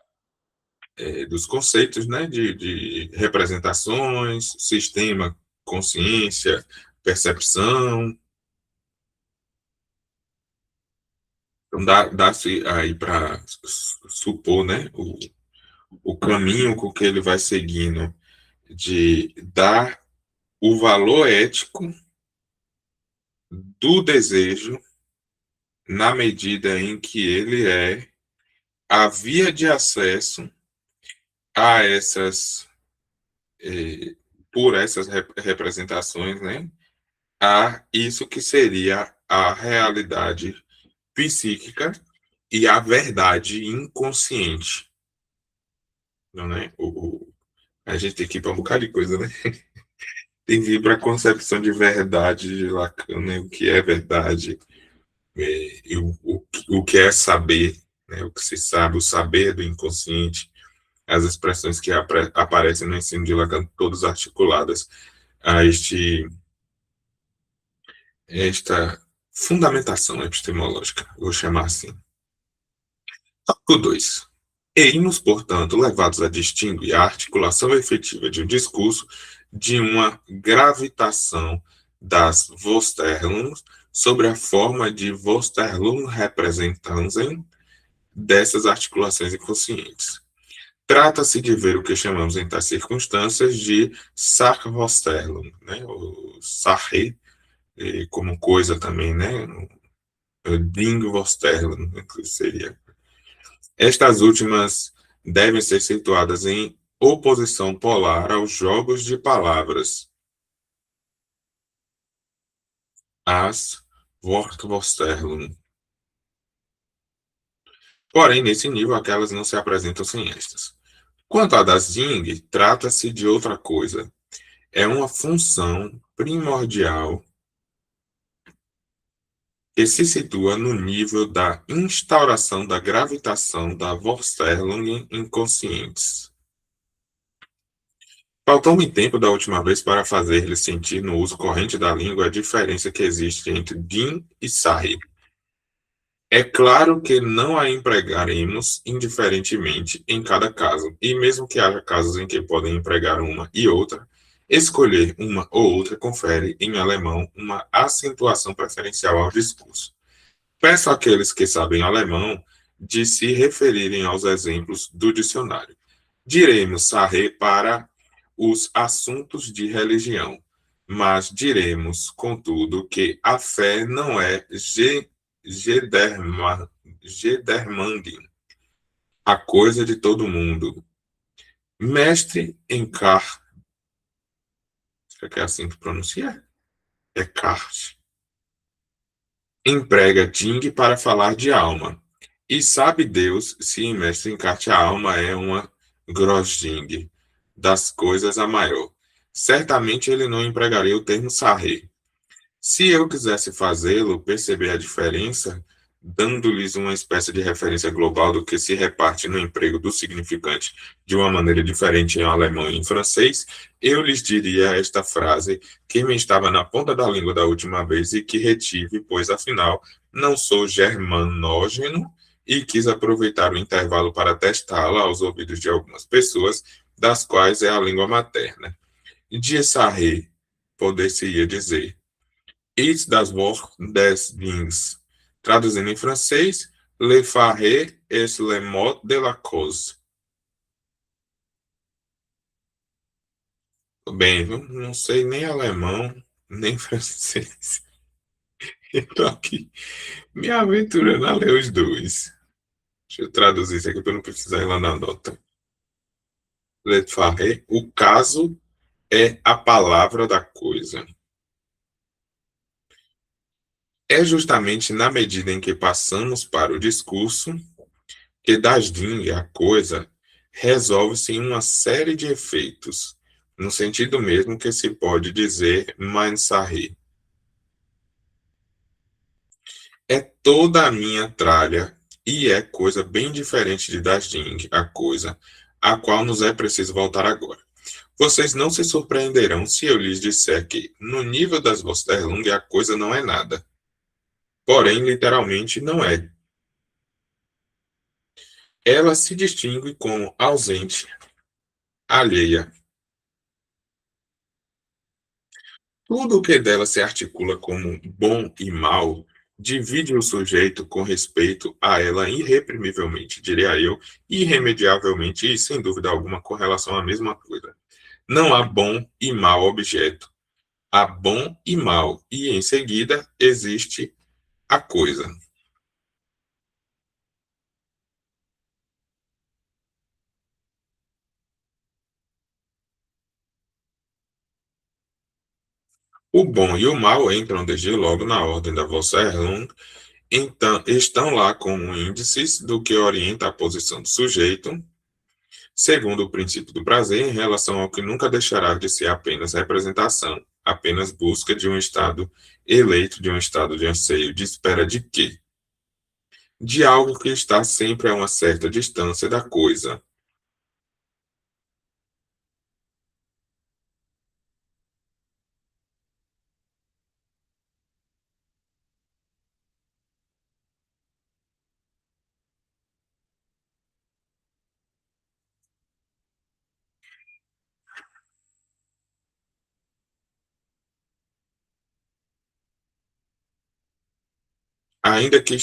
dos conceitos, né, de representações, sistema, consciência, percepção. Então, dá-se aí para supor, né, o caminho com que ele vai seguindo de dar o valor ético do desejo na medida em que ele é a via de acesso a essas, por essas representações, né, a isso que seria a realidade psíquica e a verdade inconsciente. Não, né? A gente tem que ir para um bocado de coisa, né? Tem que ir para a concepção de verdade de Lacan, né? O que é verdade, e o que é saber, né? O que se sabe, o saber do inconsciente, as expressões que aparecem no ensino de Lacan, todas articuladas a esta fundamentação epistemológica, vou chamar assim. Tópico 2. Eis-nos, portanto, levados a distinguir a articulação efetiva de um discurso de uma gravitação das Vorstellungen sobre a forma de Vorstellungsrepresentanzen dessas articulações inconscientes. Trata-se de ver o que chamamos em tais circunstâncias de Sachvorstellung, né? O Sache, como coisa também, né? Dingvorstellung, que seria. Estas últimas devem ser situadas em oposição polar aos jogos de palavras, as Wortvorstellung. Porém, nesse nível, aquelas não se apresentam sem estas. Quanto à das Ding, trata-se de outra coisa. É uma função primordial que se situa no nível da instauração da gravitação da Vorstellung inconscientes. Faltou-me tempo da última vez para fazer-lhe sentir no uso corrente da língua a diferença que existe entre din e sahib. É claro que não a empregaremos indiferentemente em cada caso, e mesmo que haja casos em que podem empregar uma e outra, escolher uma ou outra confere, em alemão, uma acentuação preferencial ao discurso. Peço àqueles que sabem alemão de se referirem aos exemplos do dicionário. Diremos sarre para os assuntos de religião, mas diremos, contudo, que a fé não é Gedermanding, a coisa de todo mundo. Mestre Encart, será que é assim que pronuncia? Eckhart. Emprega Ding para falar de alma. E sabe Deus se em Mestre Encart a alma é uma Grossding, das coisas a maior. Certamente ele não empregaria o termo sarre. Se eu quisesse fazê-lo, perceber a diferença, dando-lhes uma espécie de referência global do que se reparte no emprego do significante de uma maneira diferente em alemão e em francês, eu lhes diria esta frase que me estava na ponta da língua da última vez e que retive, pois afinal não sou germanógeno e quis aproveitar o intervalo para testá-la aos ouvidos de algumas pessoas, das quais é a língua materna. De Sarre, poder-se-ia dizer, It's das Wort des Dings. Traduzindo em francês, Le Faré est le mot de la cause. Bem, viu? Não sei nem alemão, nem francês. Estou aqui me aventurando a ler os dois. Deixa eu traduzir isso aqui para não precisar ir lá na nota. Le Faré, o caso é a palavra da coisa. É justamente na medida em que passamos para o discurso que das Ding a coisa resolve-se em uma série de efeitos, no sentido mesmo que se pode dizer Mansarri. É toda a minha tralha e é coisa bem diferente de das Ding, a coisa, a qual nos é preciso voltar agora. Vocês não se surpreenderão se eu lhes disser que, no nível das Vosterlung, a coisa não é nada. Porém, literalmente, não é. Ela se distingue como ausente, alheia. Tudo o que dela se articula como bom e mal divide o sujeito com respeito a ela irreprimivelmente, diria eu, irremediavelmente e, sem dúvida alguma, com relação à mesma coisa. Não há bom e mau objeto. Há bom e mal, e em seguida existe a coisa. O bom e o mal entram desde logo na ordem da Vossa então, estão lá como índices do que orienta a posição do sujeito, segundo o princípio do prazer, em relação ao que nunca deixará de ser apenas representação, apenas busca de um estado eleito, de um estado de anseio, de espera de quê? De algo que está sempre a uma certa distância da coisa. Ainda que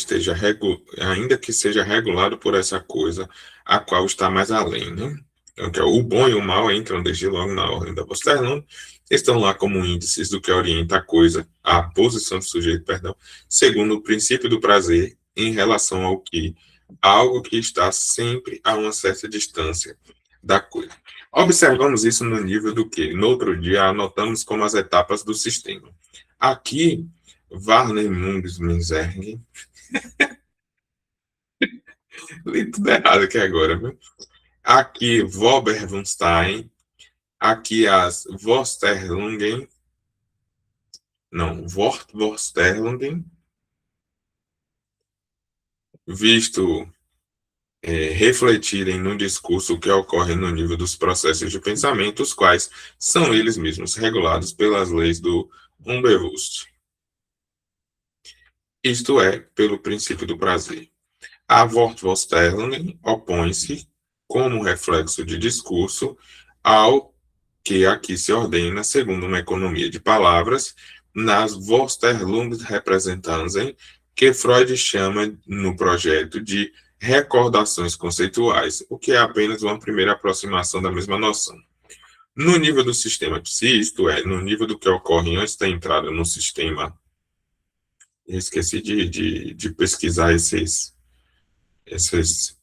seja regulado por essa coisa, a qual está mais além, né? Então, o bom e o mal entram desde logo na ordem da Vosterlund, estão lá como índices do que orienta a coisa, a posição do sujeito, perdão, segundo o princípio do prazer, em relação ao que, algo que está sempre a uma certa distância da coisa. Observamos isso no nível do que, no outro dia, anotamos como as etapas do sistema. Aqui, Warnemünde Minzerg. Li tudo errado aqui agora, viu? Aqui, Woberwunstein. Aqui, as Vorsterlungen. Não, Wortvorsterlungen. Visto refletirem no discurso que ocorre no nível dos processos de pensamento, os quais são eles mesmos regulados pelas leis do Unbewusst. Isto é, pelo princípio do prazer. A Wortvorstellung opõe-se, como reflexo de discurso, ao que aqui se ordena, segundo uma economia de palavras, nas Vorstellungsrepresentanzen, que Freud chama no projeto de recordações conceituais, o que é apenas uma primeira aproximação da mesma noção. No nível do sistema psi, isto é, no nível do que ocorre antes da entrada no sistema, eu esqueci de pesquisar esses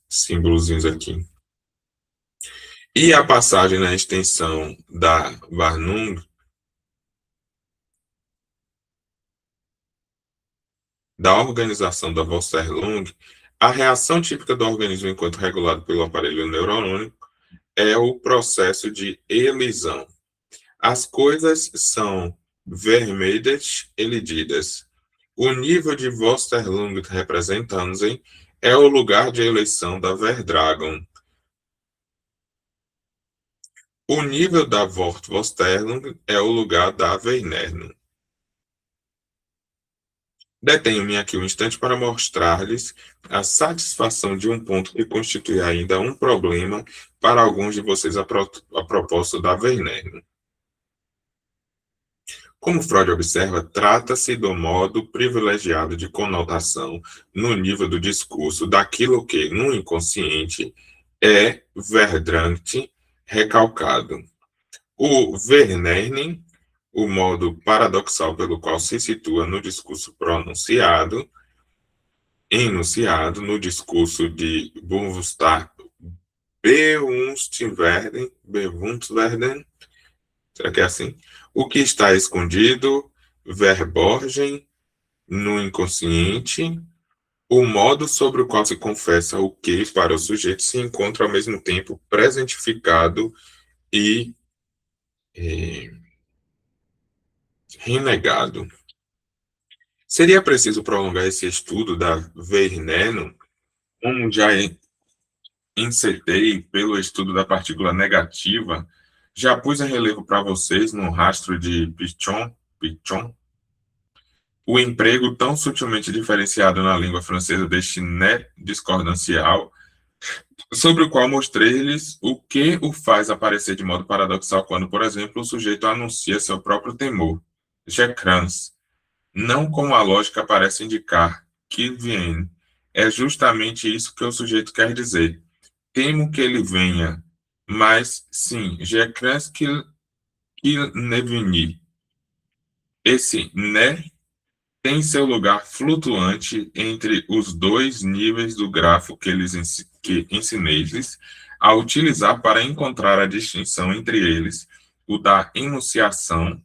símbolos aqui. E a passagem na extensão da Warnung, da organização da Vosterlung, a reação típica do organismo enquanto regulado pelo aparelho neurônico é o processo de elisão. As coisas são vermelhas elididas. O nível de Vosterlung Repräsentanzen é o lugar de eleição da Verdragon. O nível da Wortvorstellung é o lugar da Vernernung. Detenho-me aqui um instante para mostrar-lhes a satisfação de um ponto que constitui ainda um problema para alguns de vocês a propósito da Verneuil. Como Freud observa, trata-se do modo privilegiado de conotação no nível do discurso daquilo que, no inconsciente, é verdante recalcado. O Verneuil, o modo paradoxal pelo qual se situa no discurso pronunciado, enunciado no discurso de Bewusstwerden, será que é assim? O que está escondido, verborgen, no inconsciente, o modo sobre o qual se confessa o que para o sujeito se encontra ao mesmo tempo presentificado e renegado. Seria preciso prolongar esse estudo da Verneuil, como já insertei pelo estudo da partícula negativa, já pus em relevo para vocês no rastro de Pichon, o emprego tão sutilmente diferenciado na língua francesa deste né discordancial, sobre o qual mostrei-lhes o que o faz aparecer de modo paradoxal quando, por exemplo, o sujeito anuncia seu próprio temor. Je crains, não como a lógica parece indicar, que vient. É justamente isso que o sujeito quer dizer. Temo que ele venha, mas, sim, je crains qu'il ne vienne. Esse né tem seu lugar flutuante entre os dois níveis do grafo que ensinei-lhes a utilizar para encontrar a distinção entre eles, o da enunciação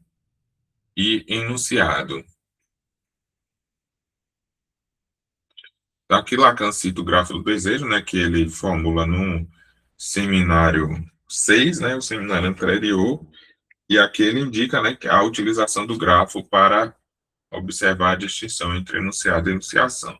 e enunciado. Aqui Lacan cita o grafo do desejo, né, que ele formula no seminário 6, né, o seminário anterior, e aqui ele indica, né, que a utilização do grafo para observar a distinção entre enunciado e enunciação.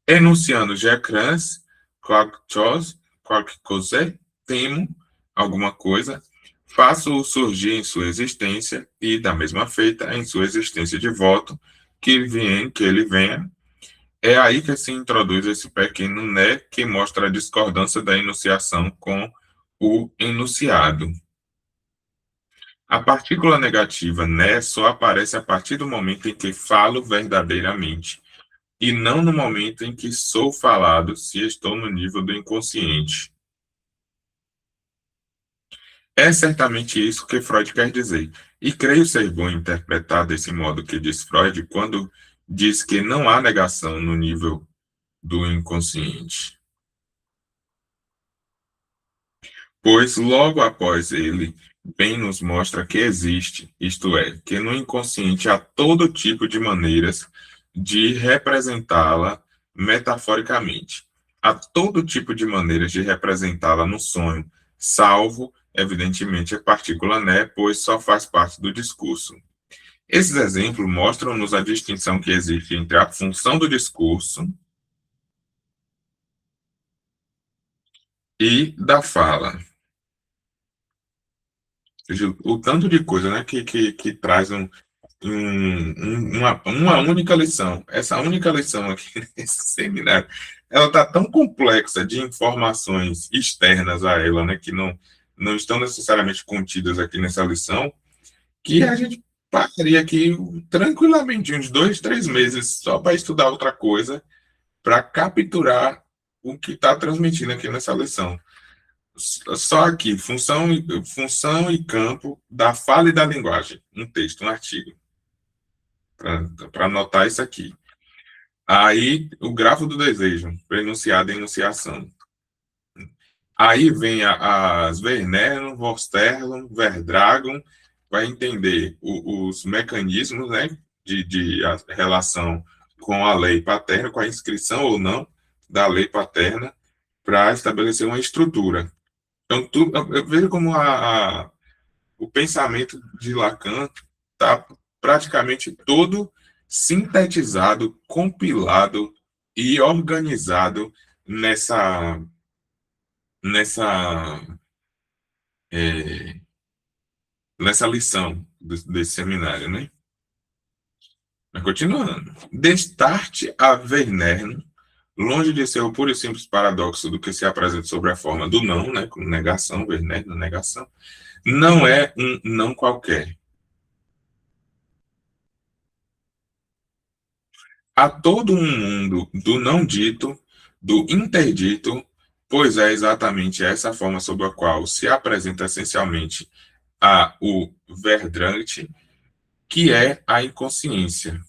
Enunciando je crains quelque chose, temo alguma coisa, faço-o surgir em sua existência e, da mesma feita, em sua existência de voto, que ele venha. É aí que se introduz esse pequeno né que mostra a discordância da enunciação com o enunciado. A partícula negativa né só aparece a partir do momento em que falo verdadeiramente, e não no momento em que sou falado, se estou no nível do inconsciente. É certamente isso que Freud quer dizer, e creio ser bom interpretar desse modo que diz Freud quando diz que não há negação no nível do inconsciente. Pois logo após ele, bem nos mostra que existe, isto é, que no inconsciente há todo tipo de maneiras de representá-la metaforicamente. Há todo tipo de maneiras de representá-la no sonho, salvo, evidentemente, a partícula né, pois só faz parte do discurso. Esses exemplos mostram-nos a distinção que existe entre a função do discurso e da fala. Ou seja, o tanto de coisa, né, que traz uma única lição. Essa única lição aqui nesse seminário, ela está tão complexa de informações externas a ela, né, que não estão necessariamente contidas aqui nessa lição, que a gente passaria aqui tranquilamente uns 2, 3 meses só para estudar outra coisa, para capturar o que está transmitindo aqui nessa lição. Só aqui, função e campo da fala e da linguagem. Um texto, um artigo, para anotar isso aqui. Aí, o grafo do desejo, enunciado e enunciação. Aí vem as Verneuil, Vorsterlung, Verdragon, vai entender os mecanismos, né, de relação com a lei paterna, com a inscrição ou não da lei paterna, para estabelecer uma estrutura. Então, eu vejo como o pensamento de Lacan está praticamente todo sintetizado, compilado e organizado nessa, é, nessa lição desse seminário, né? Continuando. Destarte a Vernerno, longe de ser o puro e simples paradoxo do que se apresenta sobre a forma do não, né, como negação, Vernerno, negação, não é um não qualquer. Há todo um mundo do não dito, do interdito, pois é exatamente essa forma sob a qual se apresenta essencialmente o verdante, que é a inconsciência.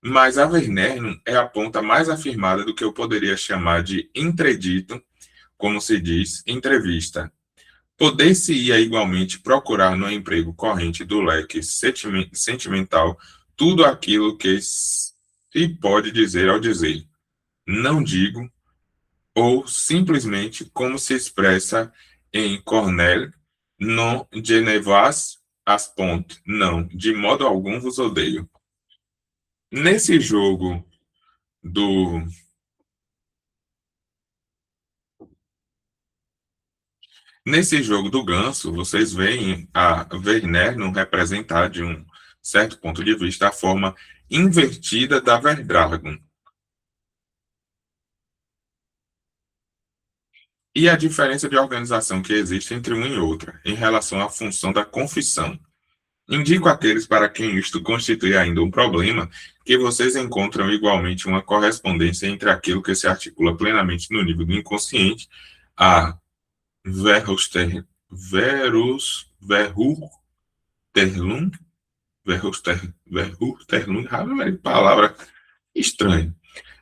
Mas a Vernerno é a ponta mais afirmada do que eu poderia chamar de entredito, como se diz, entrevista. Poder-se-ia igualmente procurar no emprego corrente do leque sentimental tudo aquilo que se pode dizer ao dizer, não digo, ou simplesmente como se expressa em Cornell, non je ne vas as pontes, não, de modo algum vos odeio. Nesse jogo do Nesse jogo do ganso, vocês veem a Werner não representar, de um certo ponto de vista, a forma invertida da Verdragon. E a diferença de organização que existe entre uma e outra, em relação à função da confissão. Indico àqueles para quem isto constitui ainda um problema, que vocês encontram igualmente uma correspondência entre aquilo que se articula plenamente no nível do inconsciente, a Verhulterlung, Verhulterlung, palavra estranha.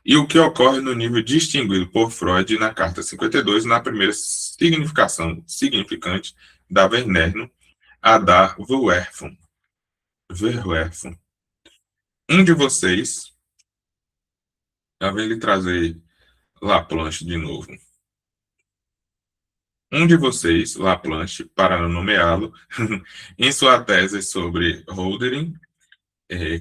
E o que ocorre no nível distinguido por Freud na carta 52, na primeira significação significante da Vernerno, a da Verwerfung. Verwerfung. Um de vocês, já vem lhe trazer Laplanche de novo. Um de vocês, Laplanche, para nomeá-lo, em sua tese sobre Hölderlin,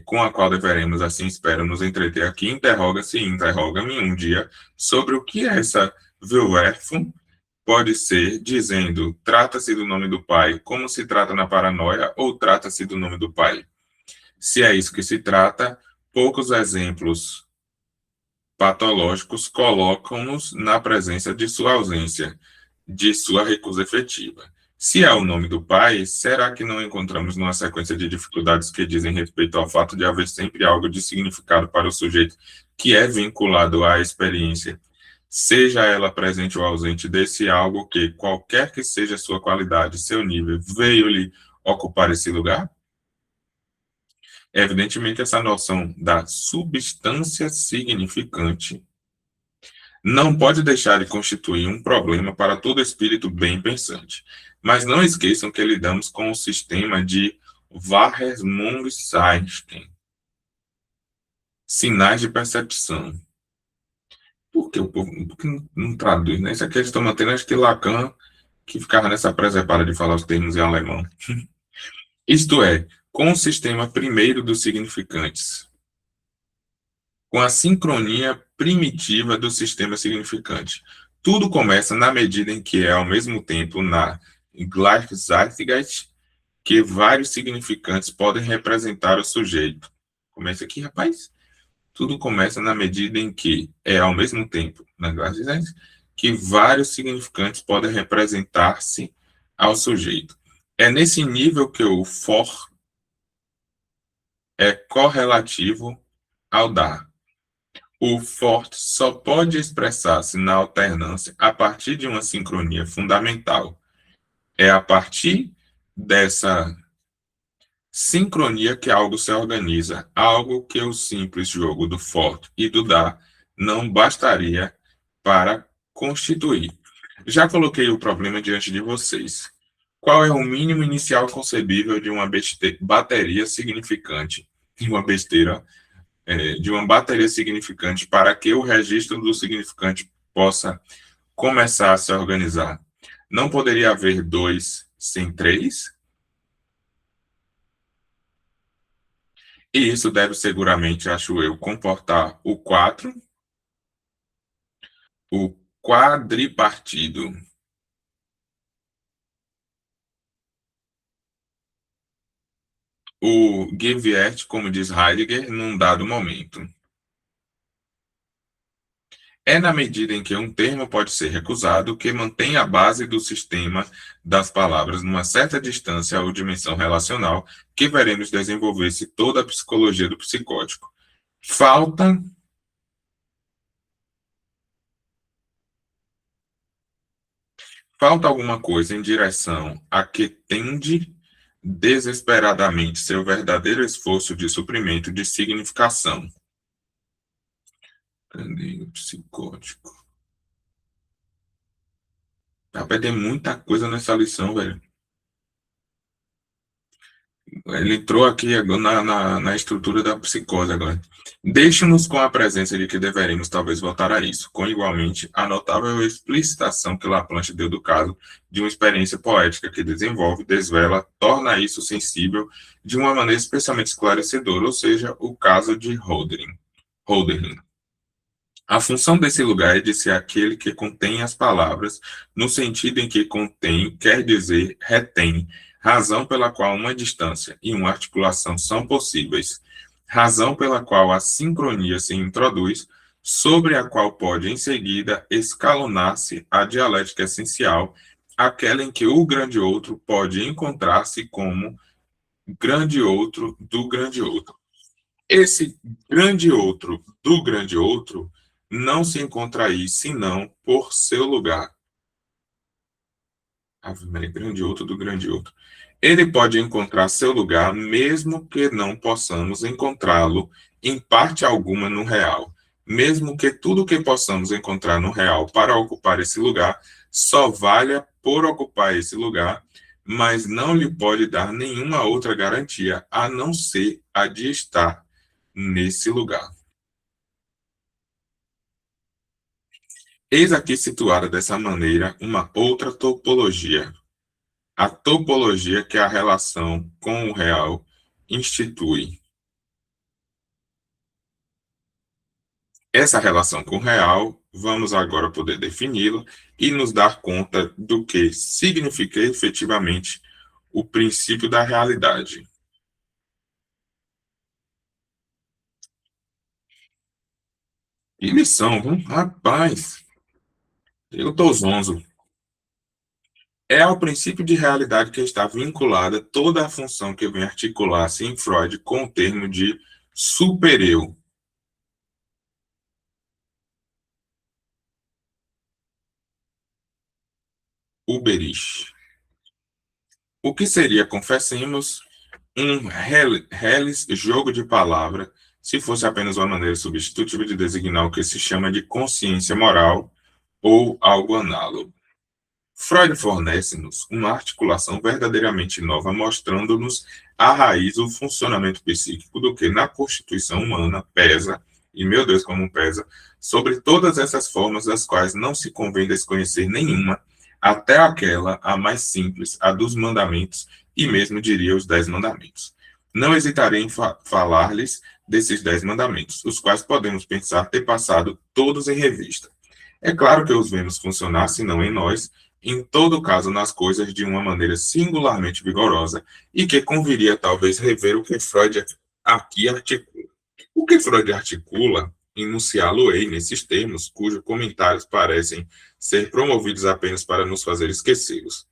com a qual deveremos, assim espero, nos entreter aqui, interroga-se e interroga-me um dia sobre o que é essa Verwerfung pode ser, dizendo, trata-se do nome do pai, como se trata na paranoia, ou trata-se do nome do pai. Se é isso que se trata, poucos exemplos patológicos colocam-nos na presença de sua ausência, de sua recusa efetiva. Se é o nome do pai, será que não encontramos numa sequência de dificuldades que dizem respeito ao fato de haver sempre algo de significado para o sujeito que é vinculado à experiência, seja ela presente ou ausente, desse algo que, qualquer que seja sua qualidade, seu nível, veio-lhe ocupar esse lugar? Evidentemente, essa noção da substância significante não pode deixar de constituir um problema para todo espírito bem pensante. Mas não esqueçam que lidamos com o sistema de Warhers-Munch-Einstein, sinais de percepção. Por que o povo não traduz, né? Isso aqui eles estão mantendo, acho que Lacan, que ficava nessa presepada de falar os termos em alemão. Isto é, com o sistema primeiro dos significantes, com a sincronia primitiva do sistema significante. Tudo começa na medida em que é, ao mesmo tempo, na Gleichzeitigkeit, que vários significantes podem representar o sujeito. Começa aqui, rapaz. Tudo começa na medida em que é, ao mesmo tempo, na Gleichzeitigkeit, que vários significantes podem representar-se ao sujeito. É nesse nível que o for é correlativo ao dar. O forte só pode expressar-se na alternância a partir de uma sincronia fundamental. É a partir dessa sincronia que algo se organiza, algo que o simples jogo do forte e do dar não bastaria para constituir. Já coloquei o problema diante de vocês. Qual é o mínimo inicial concebível de uma bateria significante? De uma besteira, de uma bateria significante para que o registro do significante possa começar a se organizar. Não poderia haver dois sem três? E isso deve seguramente, acho eu, comportar o quatro, o quadripartido. O Gewiert, como diz Heidegger, num dado momento. É na medida em que um termo pode ser recusado que mantém a base do sistema das palavras numa certa distância ou dimensão relacional que veremos desenvolver-se toda a psicologia do psicótico. Falta Falta alguma coisa em direção a que tende desesperadamente seu verdadeiro esforço de suprimento de significação. Psicótico. Rapaz, tem muita coisa nessa lição, velho. Ele entrou aqui na estrutura da psicose agora. Deixe-nos com a presença de que deveremos talvez voltar a isso, com igualmente a notável explicitação que Laplanche deu do caso de uma experiência poética que desenvolve, desvela, torna isso sensível de uma maneira especialmente esclarecedora, ou seja, o caso de Hölderlin. A função desse lugar é de ser aquele que contém as palavras, no sentido em que contém quer dizer retém, razão pela qual uma distância e uma articulação são possíveis, razão pela qual a sincronia se introduz, sobre a qual pode em seguida escalonar-se a dialética essencial, aquela em que o grande outro pode encontrar-se como grande outro do grande outro. Esse grande outro do grande outro não se encontra aí, senão por seu lugar. Ave Maria, grande outro do grande outro. Ele pode encontrar seu lugar, mesmo que não possamos encontrá-lo em parte alguma no real. Mesmo que tudo que possamos encontrar no real para ocupar esse lugar só valha por ocupar esse lugar, mas não lhe pode dar nenhuma outra garantia a não ser a de estar nesse lugar. Eis aqui situada dessa maneira uma outra topologia, a topologia que a relação com o real institui. Essa relação com o real, vamos agora poder defini-la e nos dar conta do que significa efetivamente o princípio da realidade. Que lição, viu? Rapaz, eu tô zonzo. É ao princípio de realidade que está vinculada toda a função que vem articular-se em Freud com o termo de supereu. Uberich. O que seria, confessemos, um reles jogo de palavra, se fosse apenas uma maneira substitutiva de designar o que se chama de consciência moral ou algo análogo. Freud fornece-nos uma articulação verdadeiramente nova, mostrando-nos a raiz, o funcionamento psíquico do que na constituição humana pesa, e meu Deus, como pesa, sobre todas essas formas das quais não se convém desconhecer nenhuma, até aquela, a mais simples, a dos mandamentos, e mesmo diria os 10 mandamentos. Não hesitarei em falar-lhes desses 10 mandamentos, os quais podemos pensar ter passado todos em revista. É claro que os vemos funcionar, se não em nós, em todo caso nas coisas de uma maneira singularmente vigorosa, e que conviria talvez rever o que Freud aqui articula. O que Freud articula, enunciá-lo-ei nesses termos, cujos comentários parecem ser promovidos apenas para nos fazer esquecê-los.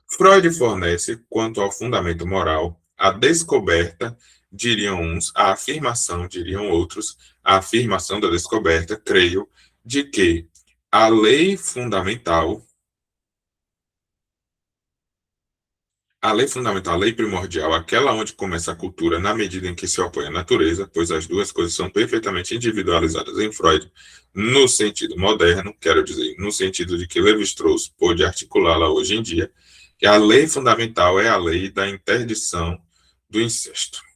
Freud fornece, quanto ao fundamento moral, a descoberta, diriam uns, a afirmação, diriam outros, a afirmação da descoberta, creio, de que a lei fundamental, a lei primordial, aquela onde começa a cultura na medida em que se opõe à natureza, pois as duas coisas são perfeitamente individualizadas em Freud, no sentido moderno, quero dizer, no sentido de que Levi-Strauss pôde articulá-la hoje em dia, que a lei fundamental é a lei da interdição do incesto.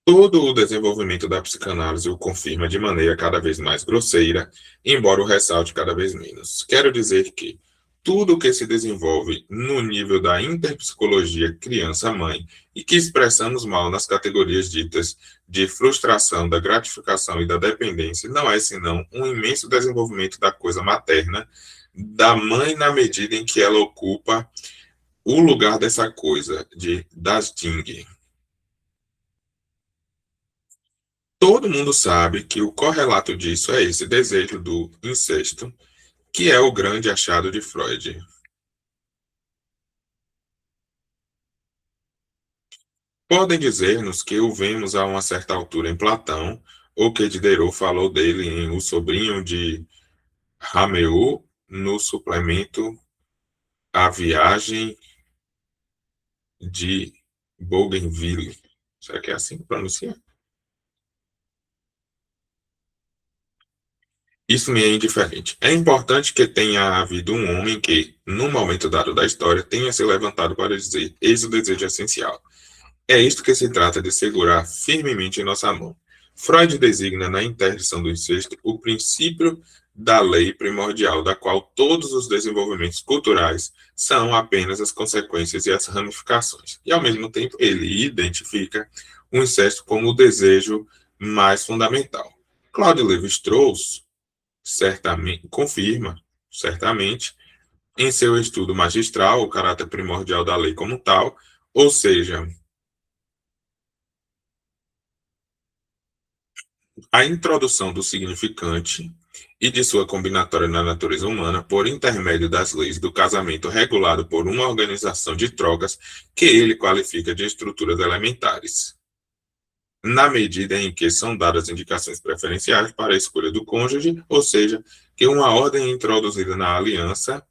Todo o desenvolvimento da psicanálise o confirma de maneira cada vez mais grosseira, embora o ressalte cada vez menos. Quero dizer que tudo o que se desenvolve no nível da interpsicologia criança-mãe e que expressamos mal nas categorias ditas de frustração, da gratificação e da dependência não é senão um imenso desenvolvimento da coisa materna, da mãe na medida em que ela ocupa o lugar dessa coisa de das Ding. Todo mundo sabe que o correlato disso é esse desejo do incesto, que é o grande achado de Freud. Podem dizer-nos que o vemos a uma certa altura em Platão, ou que Diderot falou dele em O Sobrinho de Rameau, no suplemento A Viagem de Bougainville. Será que é assim que pronuncia? Isso me é indiferente. É importante que tenha havido um homem que, num momento dado da história, tenha se levantado para dizer: eis o desejo essencial. É isto que se trata de segurar firmemente em nossa mão. Freud designa na interdição do incesto o princípio da lei primordial, da qual todos os desenvolvimentos culturais são apenas as consequências e as ramificações. E, ao mesmo tempo, ele identifica o incesto como o desejo mais fundamental. Claude Lévi-Strauss certamente confirma, certamente, em seu estudo magistral, o caráter primordial da lei como tal, ou seja, a introdução do significante e de sua combinatória na natureza humana por intermédio das leis do casamento regulado por uma organização de trocas que ele qualifica de estruturas elementares, na medida em que são dadas indicações preferenciais para a escolha do cônjuge, ou seja, que uma ordem introduzida na aliança,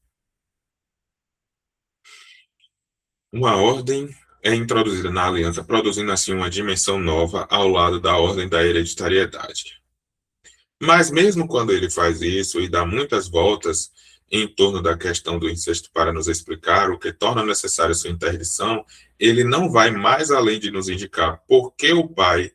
uma ordem é introduzida na aliança, produzindo assim uma dimensão nova ao lado da ordem da hereditariedade. Mas mesmo quando ele faz isso e dá muitas voltas em torno da questão do incesto para nos explicar o que torna necessária sua interdição, ele não vai mais além de nos indicar por que o pai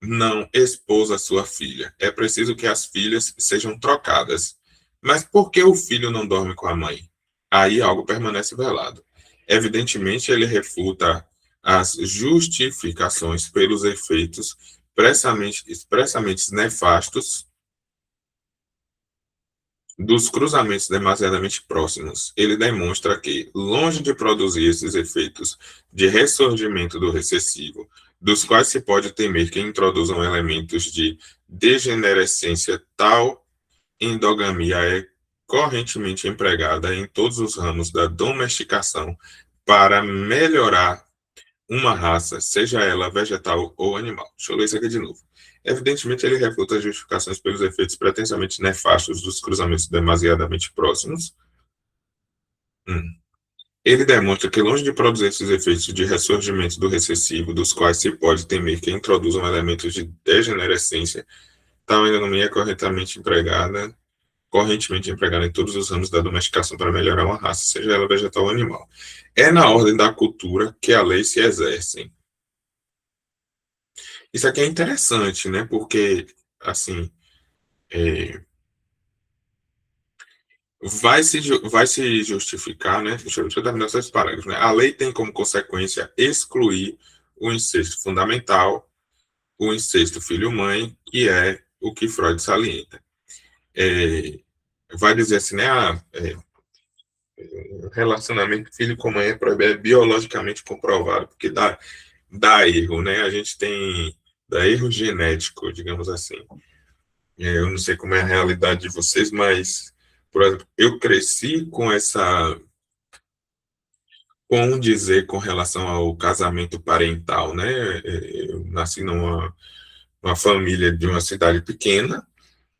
não expôs a sua filha. É preciso que as filhas sejam trocadas. Mas por que o filho não dorme com a mãe? Aí algo permanece velado. Evidentemente, ele refuta as justificações pelos efeitos expressamente nefastos dos cruzamentos demasiadamente próximos. Ele demonstra que, longe de produzir esses efeitos de ressurgimento do recessivo, dos quais se pode temer que introduzam elementos de degenerescência, tal endogamia é correntemente empregada em todos os ramos da domesticação para melhorar uma raça, seja ela vegetal ou animal. Deixa eu ler isso aqui de novo. Evidentemente, ele refuta as justificações pelos efeitos pretensamente nefastos dos cruzamentos demasiadamente próximos. Hum. Ele demonstra que, longe de produzir esses efeitos de ressurgimento do recessivo, dos quais se pode temer que introduzam elementos de degenerescência, tal economia é correntemente empregada em todos os ramos da domesticação para melhorar uma raça, seja ela vegetal ou animal. É na ordem da cultura que a lei se exerce. Isso aqui é interessante, né? Porque, assim, é, vai se justificar, né? Deixa eu terminar esses parágrafos, né? A lei tem como consequência excluir o incesto fundamental, o incesto filho-mãe, que é o que Freud salienta. É, vai dizer assim, né? Relacionamento filho com mãe é biologicamente comprovado, porque dá erro, né? A gente tem dá erro genético, digamos assim. Eu não sei como é a realidade de vocês, mas, por exemplo, eu cresci com com um dizer com relação ao casamento parental, né? Eu nasci numa família de uma cidade pequena,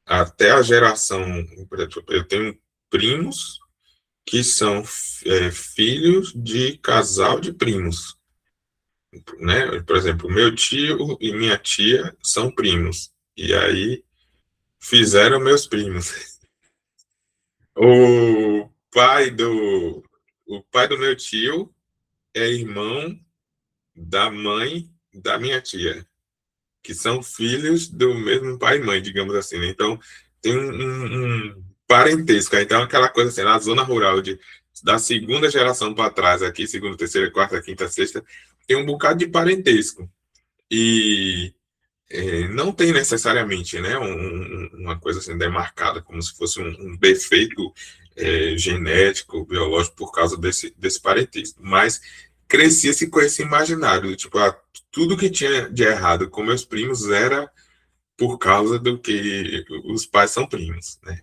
até a geração, por exemplo, eu tenho primos que são filhos de casal de primos, né? Por exemplo, meu tio e minha tia são primos, e aí fizeram meus primos. O o pai do meu tio é irmão da mãe da minha tia, que são filhos do mesmo pai e mãe, digamos assim, né? Então, tem um parentesco. Então, aquela coisa assim, na zona rural, da segunda geração para trás, aqui, segunda, terceira, quarta, quinta, sexta, tem um bocado de parentesco. E não tem necessariamente, né, uma coisa assim demarcada, como se fosse um defeito genético, biológico, por causa desse parentesco. Mas crescia-se com esse imaginário, tipo, tudo que tinha de errado com meus primos era por causa do que os pais são primos, né?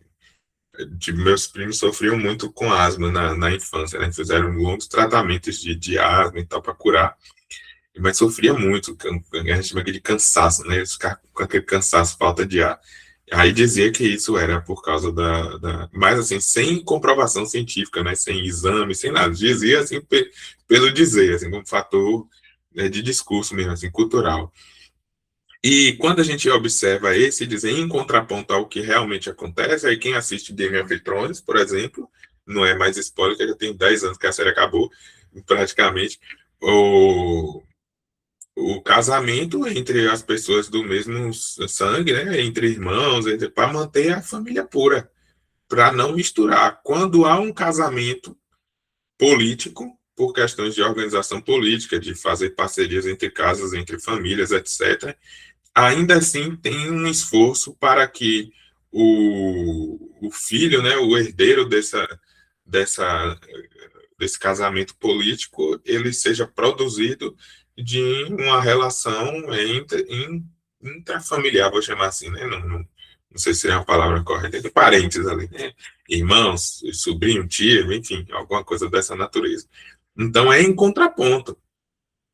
Tipo, meus primos sofriam muito com asma na infância, né? Fizeram longos tratamentos de asma e tal para curar, mas sofria muito, a gente chama de cansaço, né? Eles ficavam com aquele cansaço, falta de ar. Aí dizia que isso era por causa mas assim, sem comprovação científica, né? Sem exame, sem nada. Dizia assim, pelo dizer, assim, como fator, né, de discurso mesmo, assim, cultural. E quando a gente observa esse desenho em contraponto ao que realmente acontece, aí quem assiste Game of Thrones, por exemplo, não é mais spoiler, que já tem 10 anos que a série acabou, praticamente, o, o casamento entre as pessoas do mesmo sangue, né, entre irmãos, para manter a família pura, para não misturar. Quando há um casamento político, por questões de organização política, de fazer parcerias entre casas, entre famílias, etc., ainda assim tem um esforço para que o filho, né, o herdeiro dessa, desse casamento político, ele seja produzido de uma relação intrafamiliar, vou chamar assim, né? Não sei se é a palavra correta, entre parentes ali, né? Irmãos, sobrinho, tio, enfim, alguma coisa dessa natureza. Então é em contraponto.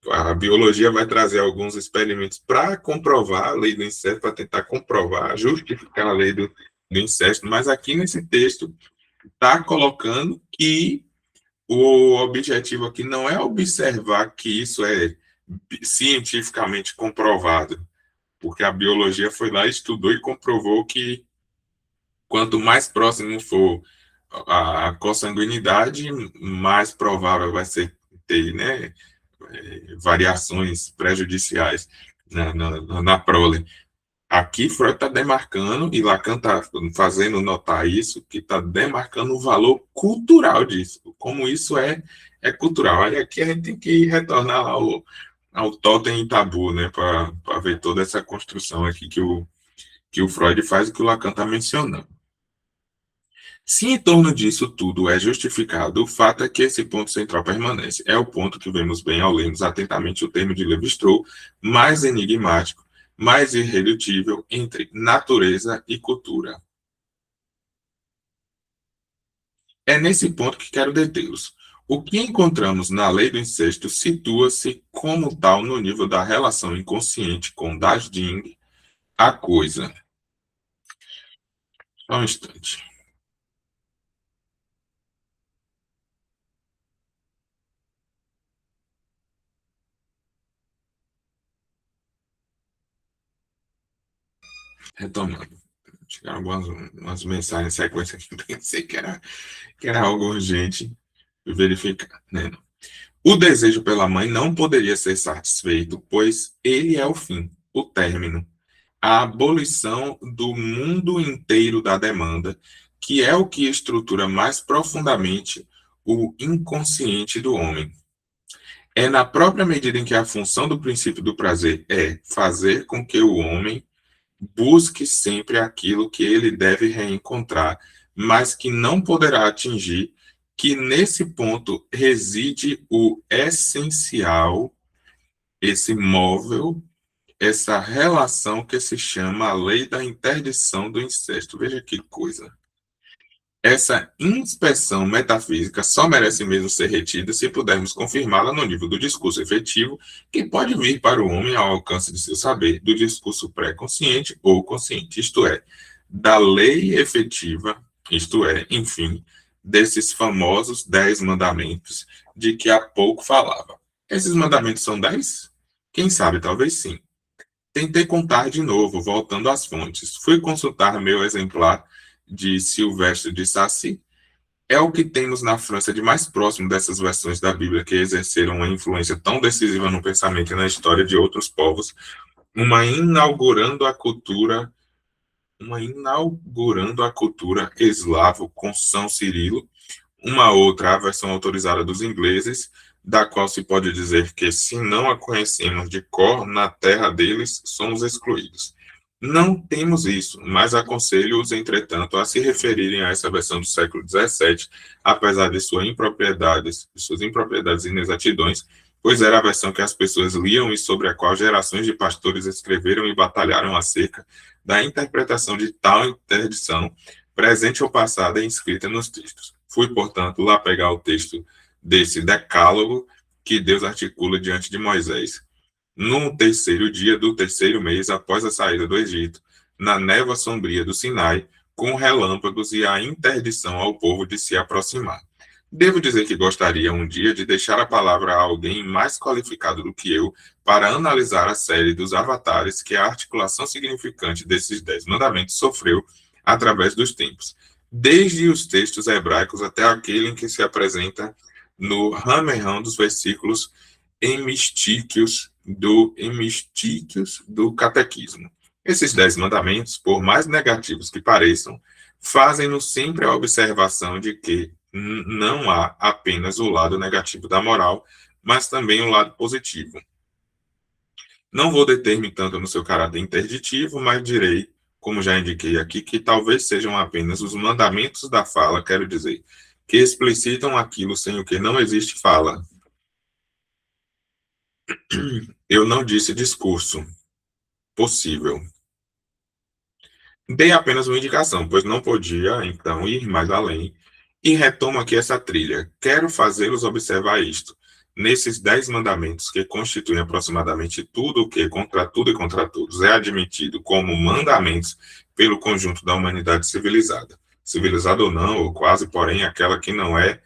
A biologia vai trazer alguns experimentos para comprovar a lei do incesto, para tentar comprovar, justificar a lei do incesto, mas aqui nesse texto está colocando que o objetivo aqui não é observar que isso é cientificamente comprovado, porque a biologia foi lá, estudou e comprovou que quanto mais próximo for a consanguinidade, mais provável vai ser ter, né, variações prejudiciais na prole. Aqui Freud está demarcando, e Lacan está fazendo notar isso, que está demarcando o valor cultural disso, como isso é cultural. Aí aqui a gente tem que retornar lá ao totem e tabu, né, para ver toda essa construção aqui que o Freud faz e que o Lacan está mencionando. Se em torno disso tudo é justificado, o fato é que esse ponto central permanece. É o ponto que vemos bem ao lermos atentamente o termo de Levi-Strauss, mais enigmático, mais irredutível entre natureza e cultura. É nesse ponto que quero detê-los. O que encontramos na lei do incesto situa-se como tal no nível da relação inconsciente com Dasding, a coisa. Só um instante. Retomando. Chegaram umas mensagens em sequência que pensei que era algo urgente verificar, né? O desejo pela mãe não poderia ser satisfeito, pois ele é o fim, o término, a abolição do mundo inteiro da demanda, que é o que estrutura mais profundamente o inconsciente do homem. É na própria medida em que a função do princípio do prazer é fazer com que o homem busque sempre aquilo que ele deve reencontrar, mas que não poderá atingir, que nesse ponto reside o essencial, esse móvel, essa relação que se chama a lei da interdição do incesto. Veja que coisa. Essa inspeção metafísica só merece mesmo ser retida se pudermos confirmá-la no nível do discurso efetivo, que pode vir para o homem ao alcance de seu saber, do discurso pré-consciente ou consciente, isto é, da lei efetiva, isto é, enfim, desses famosos 10 mandamentos de que há pouco falava. Esses mandamentos são 10? Quem sabe, talvez sim. Tentei contar de novo, voltando às fontes. Fui consultar meu exemplar de Silvestre de Sacy. É o que temos na França de mais próximo dessas versões da Bíblia que exerceram uma influência tão decisiva no pensamento e na história de outros povos, uma inaugurando a cultura eslavo com São Cirilo, uma outra, a versão autorizada dos ingleses, da qual se pode dizer que, se não a conhecemos de cor, na terra deles somos excluídos. Não temos isso, mas aconselho-os, entretanto, a se referirem a essa versão do século XVII, apesar de suas impropriedades e inexatidões, pois era a versão que as pessoas liam e sobre a qual gerações de pastores escreveram e batalharam acerca da interpretação de tal interdição, presente ou passada e inscrita nos textos. Fui, portanto, lá pegar o texto desse decálogo que Deus articula diante de Moisés no terceiro dia do terceiro mês após a saída do Egito, na névoa sombria do Sinai, com relâmpagos e a interdição ao povo de se aproximar. Devo dizer que gostaria um dia de deixar a palavra a alguém mais qualificado do que eu para analisar a série dos avatares que a articulação significante desses 10 mandamentos sofreu através dos tempos, desde os textos hebraicos até aquele em que se apresenta no ramerrão dos versículos hemistíquios do catequismo. Esses 10 mandamentos, por mais negativos que pareçam, fazem-nos sempre a observação de que não há apenas o lado negativo da moral, mas também o lado positivo. Não vou deter-me tanto no seu caráter interditivo, mas direi, como já indiquei aqui, que talvez sejam apenas os mandamentos da fala, quero dizer, que explicitam aquilo sem o que não existe fala. Eu não disse discurso possível. Dei apenas uma indicação, pois não podia, então, ir mais além, e retomo aqui essa trilha. Quero fazê-los observar isto. Nesses 10 mandamentos, que constituem aproximadamente tudo o que, contra tudo e contra todos, é admitido como mandamentos pelo conjunto da humanidade civilizada. Civilizada ou não, ou quase, porém, aquela que não é,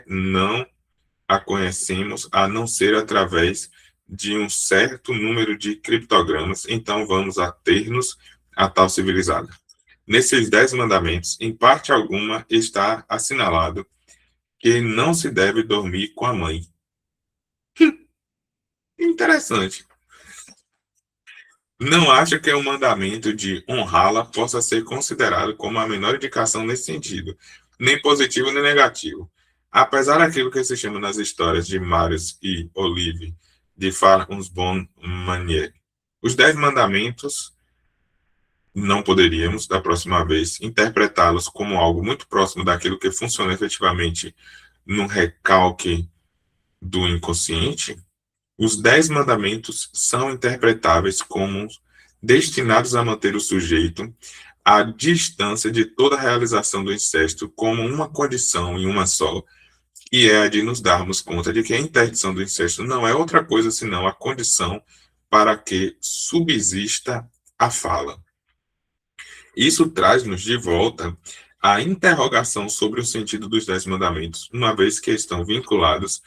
não a conhecemos a não ser através de um certo número de criptogramas, então vamos ater-nos a tal civilizada. Nesses 10 mandamentos, em parte alguma, está assinalado que não se deve dormir com a mãe. Interessante. Não acho que o mandamento de honrá-la possa ser considerado como a menor indicação nesse sentido, nem positivo nem negativo. Apesar daquilo que se chama nas histórias de Marius e Olive, de Far uns bon manier, os 10 mandamentos não poderíamos, da próxima vez, interpretá-los como algo muito próximo daquilo que funciona efetivamente no recalque do inconsciente. Os 10 mandamentos são interpretáveis como destinados a manter o sujeito à distância de toda a realização do incesto como uma condição em uma só, e é a de nos darmos conta de que a interdição do incesto não é outra coisa senão a condição para que subsista a fala. Isso traz-nos de volta à interrogação sobre o sentido dos 10 mandamentos, uma vez que estão vinculados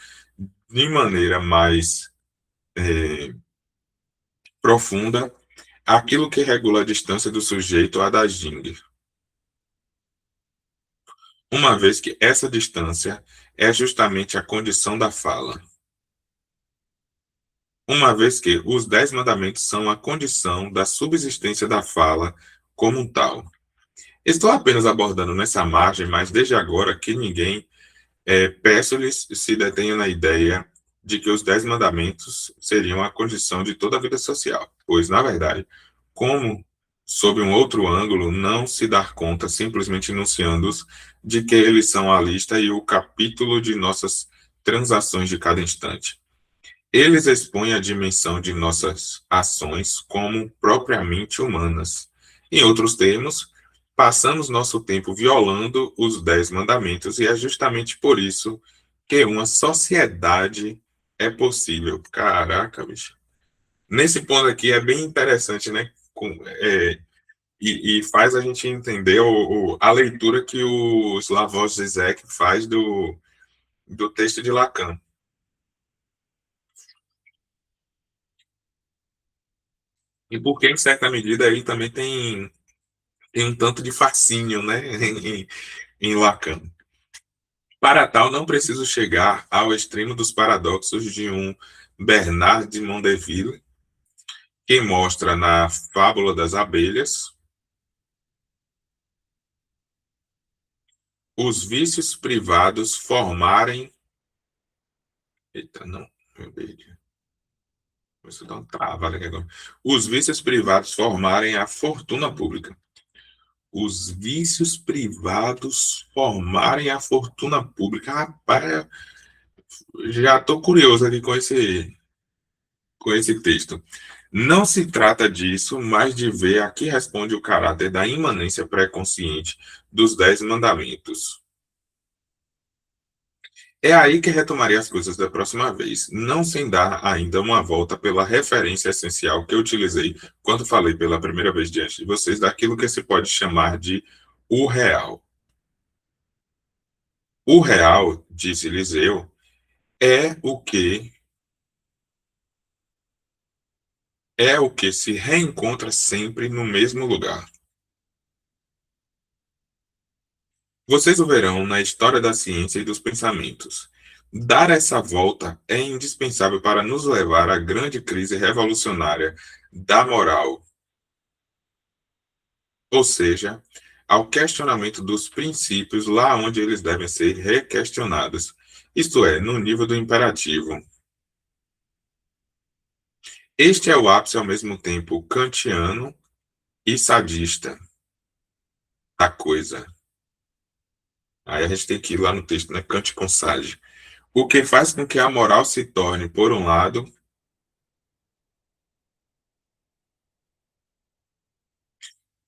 de maneira mais profunda aquilo que regula a distância do sujeito à da ginga, uma vez que essa distância é justamente a condição da fala, uma vez que os 10 mandamentos são a condição da subsistência da fala como um tal. Estou apenas abordando nessa margem, mas desde agora que ninguém peço-lhes se detenha na ideia de que os 10 mandamentos seriam a condição de toda a vida social, pois, na verdade, como, sob um outro ângulo, não se dar conta, simplesmente enunciando-os, de que eles são a lista e o capítulo de nossas transações de cada instante. Eles expõem a dimensão de nossas ações como propriamente humanas. Em outros termos, passamos nosso tempo violando os 10 mandamentos, e é justamente por isso que uma sociedade é possível. Caraca, bicho. Nesse ponto aqui é bem interessante, né? E faz a gente entender a leitura que o Slavoj Zizek faz do texto de Lacan. E porque, em certa medida, ele também tem um tanto de fascínio, né, em Lacan. Para tal, não preciso chegar ao extremo dos paradoxos de um Bernard de Mondeville, que mostra na Fábula das Abelhas os vícios privados formarem. Eita, não, meu Deus. Isso dá um travada aqui agora. Os vícios privados formarem a fortuna pública. Os vícios privados formarem a fortuna pública. Rapaz, já estou curioso aqui com esse texto. Não se trata disso, mas de ver a que responde o caráter da imanência pré-consciente dos 10 mandamentos. É aí que retomarei as coisas da próxima vez, não sem dar ainda uma volta pela referência essencial que eu utilizei quando falei pela primeira vez diante de vocês daquilo que se pode chamar de o real. O real, disse Eliseu, é o que se reencontra sempre no mesmo lugar. Vocês o verão na história da ciência e dos pensamentos. Dar essa volta é indispensável para nos levar à grande crise revolucionária da moral, ou seja, ao questionamento dos princípios lá onde eles devem ser requestionados, isto é, no nível do imperativo. Este é o ápice ao mesmo tempo kantiano e sadista da coisa. Aí a gente tem que ir lá no texto, né? Kant com Sade. O que faz com que a moral se torne, por um lado,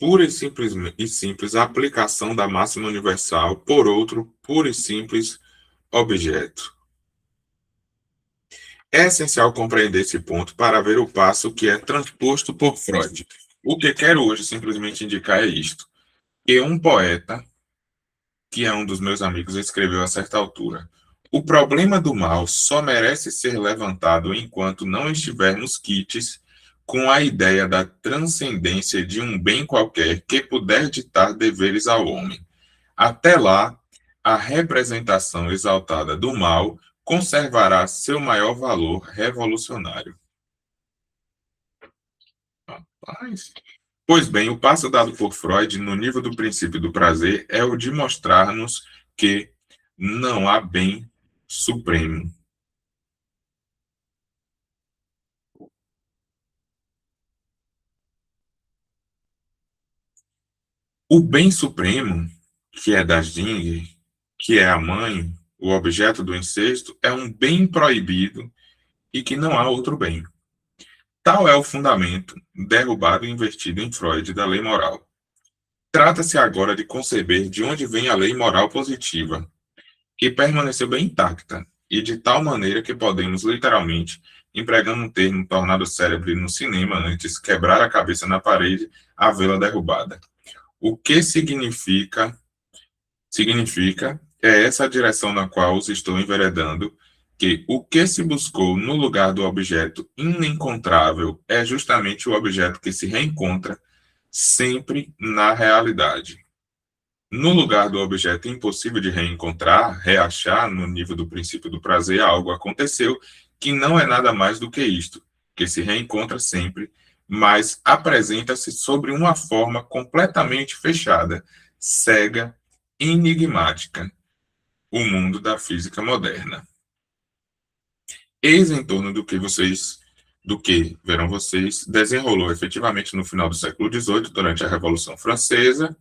pura e simples aplicação da máxima universal, por outro, puro e simples objeto. É essencial compreender esse ponto para ver o passo que é transposto por Freud. O que quero hoje simplesmente indicar é isto: que um poeta, que é um dos meus amigos, escreveu a certa altura: o problema do mal só merece ser levantado enquanto não estivermos quites com a ideia da transcendência de um bem qualquer que puder ditar deveres ao homem. Até lá, a representação exaltada do mal conservará seu maior valor revolucionário. Rapaz. Pois bem, o passo dado por Freud no nível do princípio do prazer é o de mostrar-nos que não há bem supremo. O bem supremo, que é das Ding, que é a mãe, o objeto do incesto, é um bem proibido e que não há outro bem. Tal é o fundamento, derrubado e invertido em Freud, da lei moral. Trata-se agora de conceber de onde vem a lei moral positiva, que permaneceu bem intacta, e de tal maneira que podemos, literalmente, empregando um termo tornado célebre no cinema antes, quebrar a cabeça na parede, a vê-la derrubada. O que significa é essa direção na qual os estou enveredando, que o que se buscou no lugar do objeto inencontrável é justamente o objeto que se reencontra sempre na realidade. No lugar do objeto impossível de reencontrar, reachar, no nível do princípio do prazer, algo aconteceu que não é nada mais do que isto, que se reencontra sempre, mas apresenta-se sobre uma forma completamente fechada, cega, enigmática, o mundo da física moderna. Eis em torno do que, verão vocês, desenrolou efetivamente no final do século XVIII, durante a Revolução Francesa.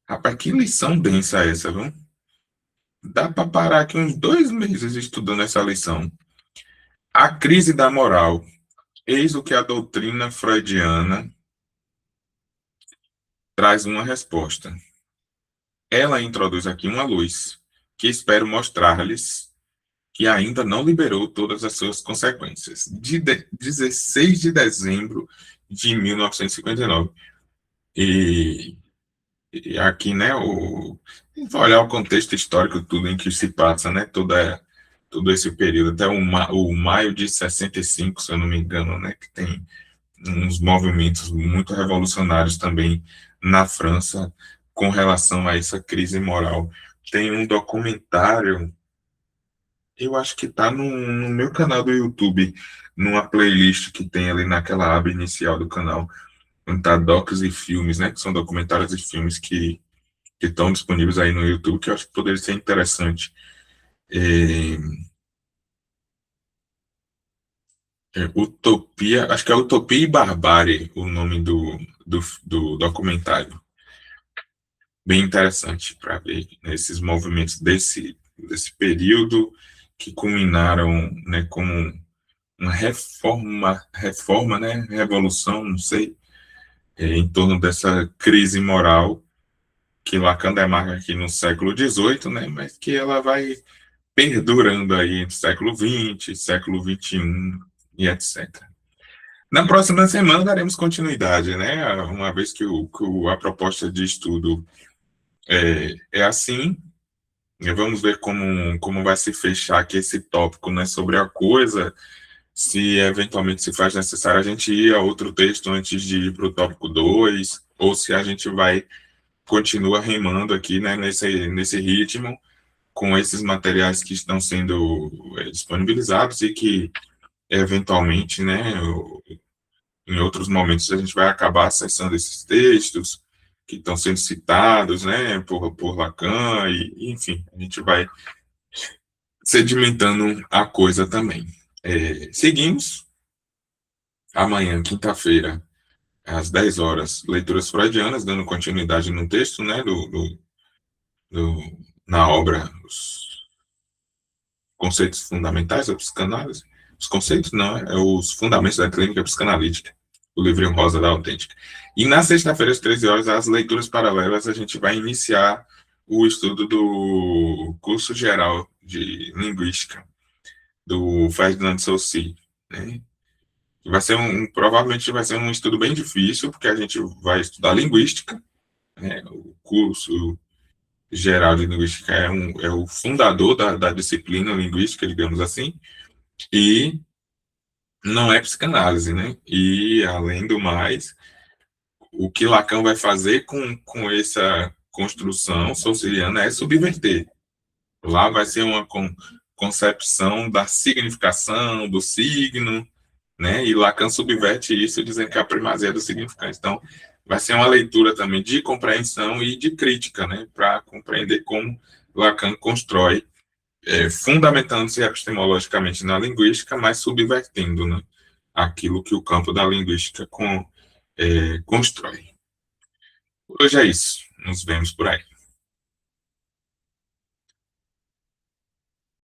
Rapaz, que lição densa essa, viu? Dá para parar aqui uns 2 meses estudando essa lição. A crise da moral. Eis o que a doutrina freudiana traz uma resposta. Ela introduz aqui uma luz, que espero mostrar-lhes que ainda não liberou todas as suas consequências. 16 de dezembro de 1959. E aqui, né, olhar o contexto histórico, tudo em que se passa, né, todo esse período, até o maio de 65, se eu não me engano, né, que tem uns movimentos muito revolucionários também na França com relação a essa crise moral. Tem um documentário, eu acho que está no meu canal do YouTube, numa playlist que tem ali naquela aba inicial do canal, onde tá docs e filmes, né, que são documentários e filmes que estão disponíveis aí no YouTube, que eu acho que poderia ser interessante. É, Utopia, acho que é Utopia e Barbárie o nome do documentário. Bem interessante para ver, né, esses movimentos desse período que culminaram, né, como uma reforma, né, revolução, não sei, em torno dessa crise moral que Lacan demarca aqui no século XVIII, né, mas que ela vai perdurando aí entre século XX, século XXI e etc. Na próxima semana daremos continuidade, né, uma vez que, a proposta de estudo é assim. Vamos ver como vai se fechar aqui esse tópico, né, sobre a coisa, se eventualmente se faz necessário a gente ir a outro texto antes de ir para o tópico 2, ou se a gente continua remando aqui, né, nesse ritmo, com esses materiais que estão sendo disponibilizados e que, eventualmente, né, em outros momentos a gente vai acabar acessando esses textos que estão sendo citados, né, por Lacan, e enfim, a gente vai sedimentando a coisa também. Seguimos. Amanhã, quinta-feira, às 10 horas, leituras freudianas, dando continuidade no texto, né, na obra, os conceitos fundamentais da psicanálise. Os conceitos, não, os fundamentos da clínica psicanalítica, o livrinho Rosa da Autêntica. E na sexta-feira, às 13 horas, as leituras paralelas, a gente vai iniciar o estudo do curso geral de linguística, do Ferdinand Saussure, né? Vai ser provavelmente vai ser um estudo bem difícil, porque a gente vai estudar linguística, né? O curso geral de linguística é o fundador da disciplina linguística, digamos assim, e não é psicanálise, né? E, além do mais, o que Lacan vai fazer com essa construção saussuriana é subverter. Lá vai ser uma concepção da significação, do signo, né? E Lacan subverte isso, dizendo que é a primazia do significante. Então, vai ser uma leitura também de compreensão e de crítica, né? Para compreender como Lacan constrói, fundamentando-se epistemologicamente na linguística, mas subvertendo, né, aquilo que o campo da linguística constrói. Hoje é isso. Nos vemos por aí.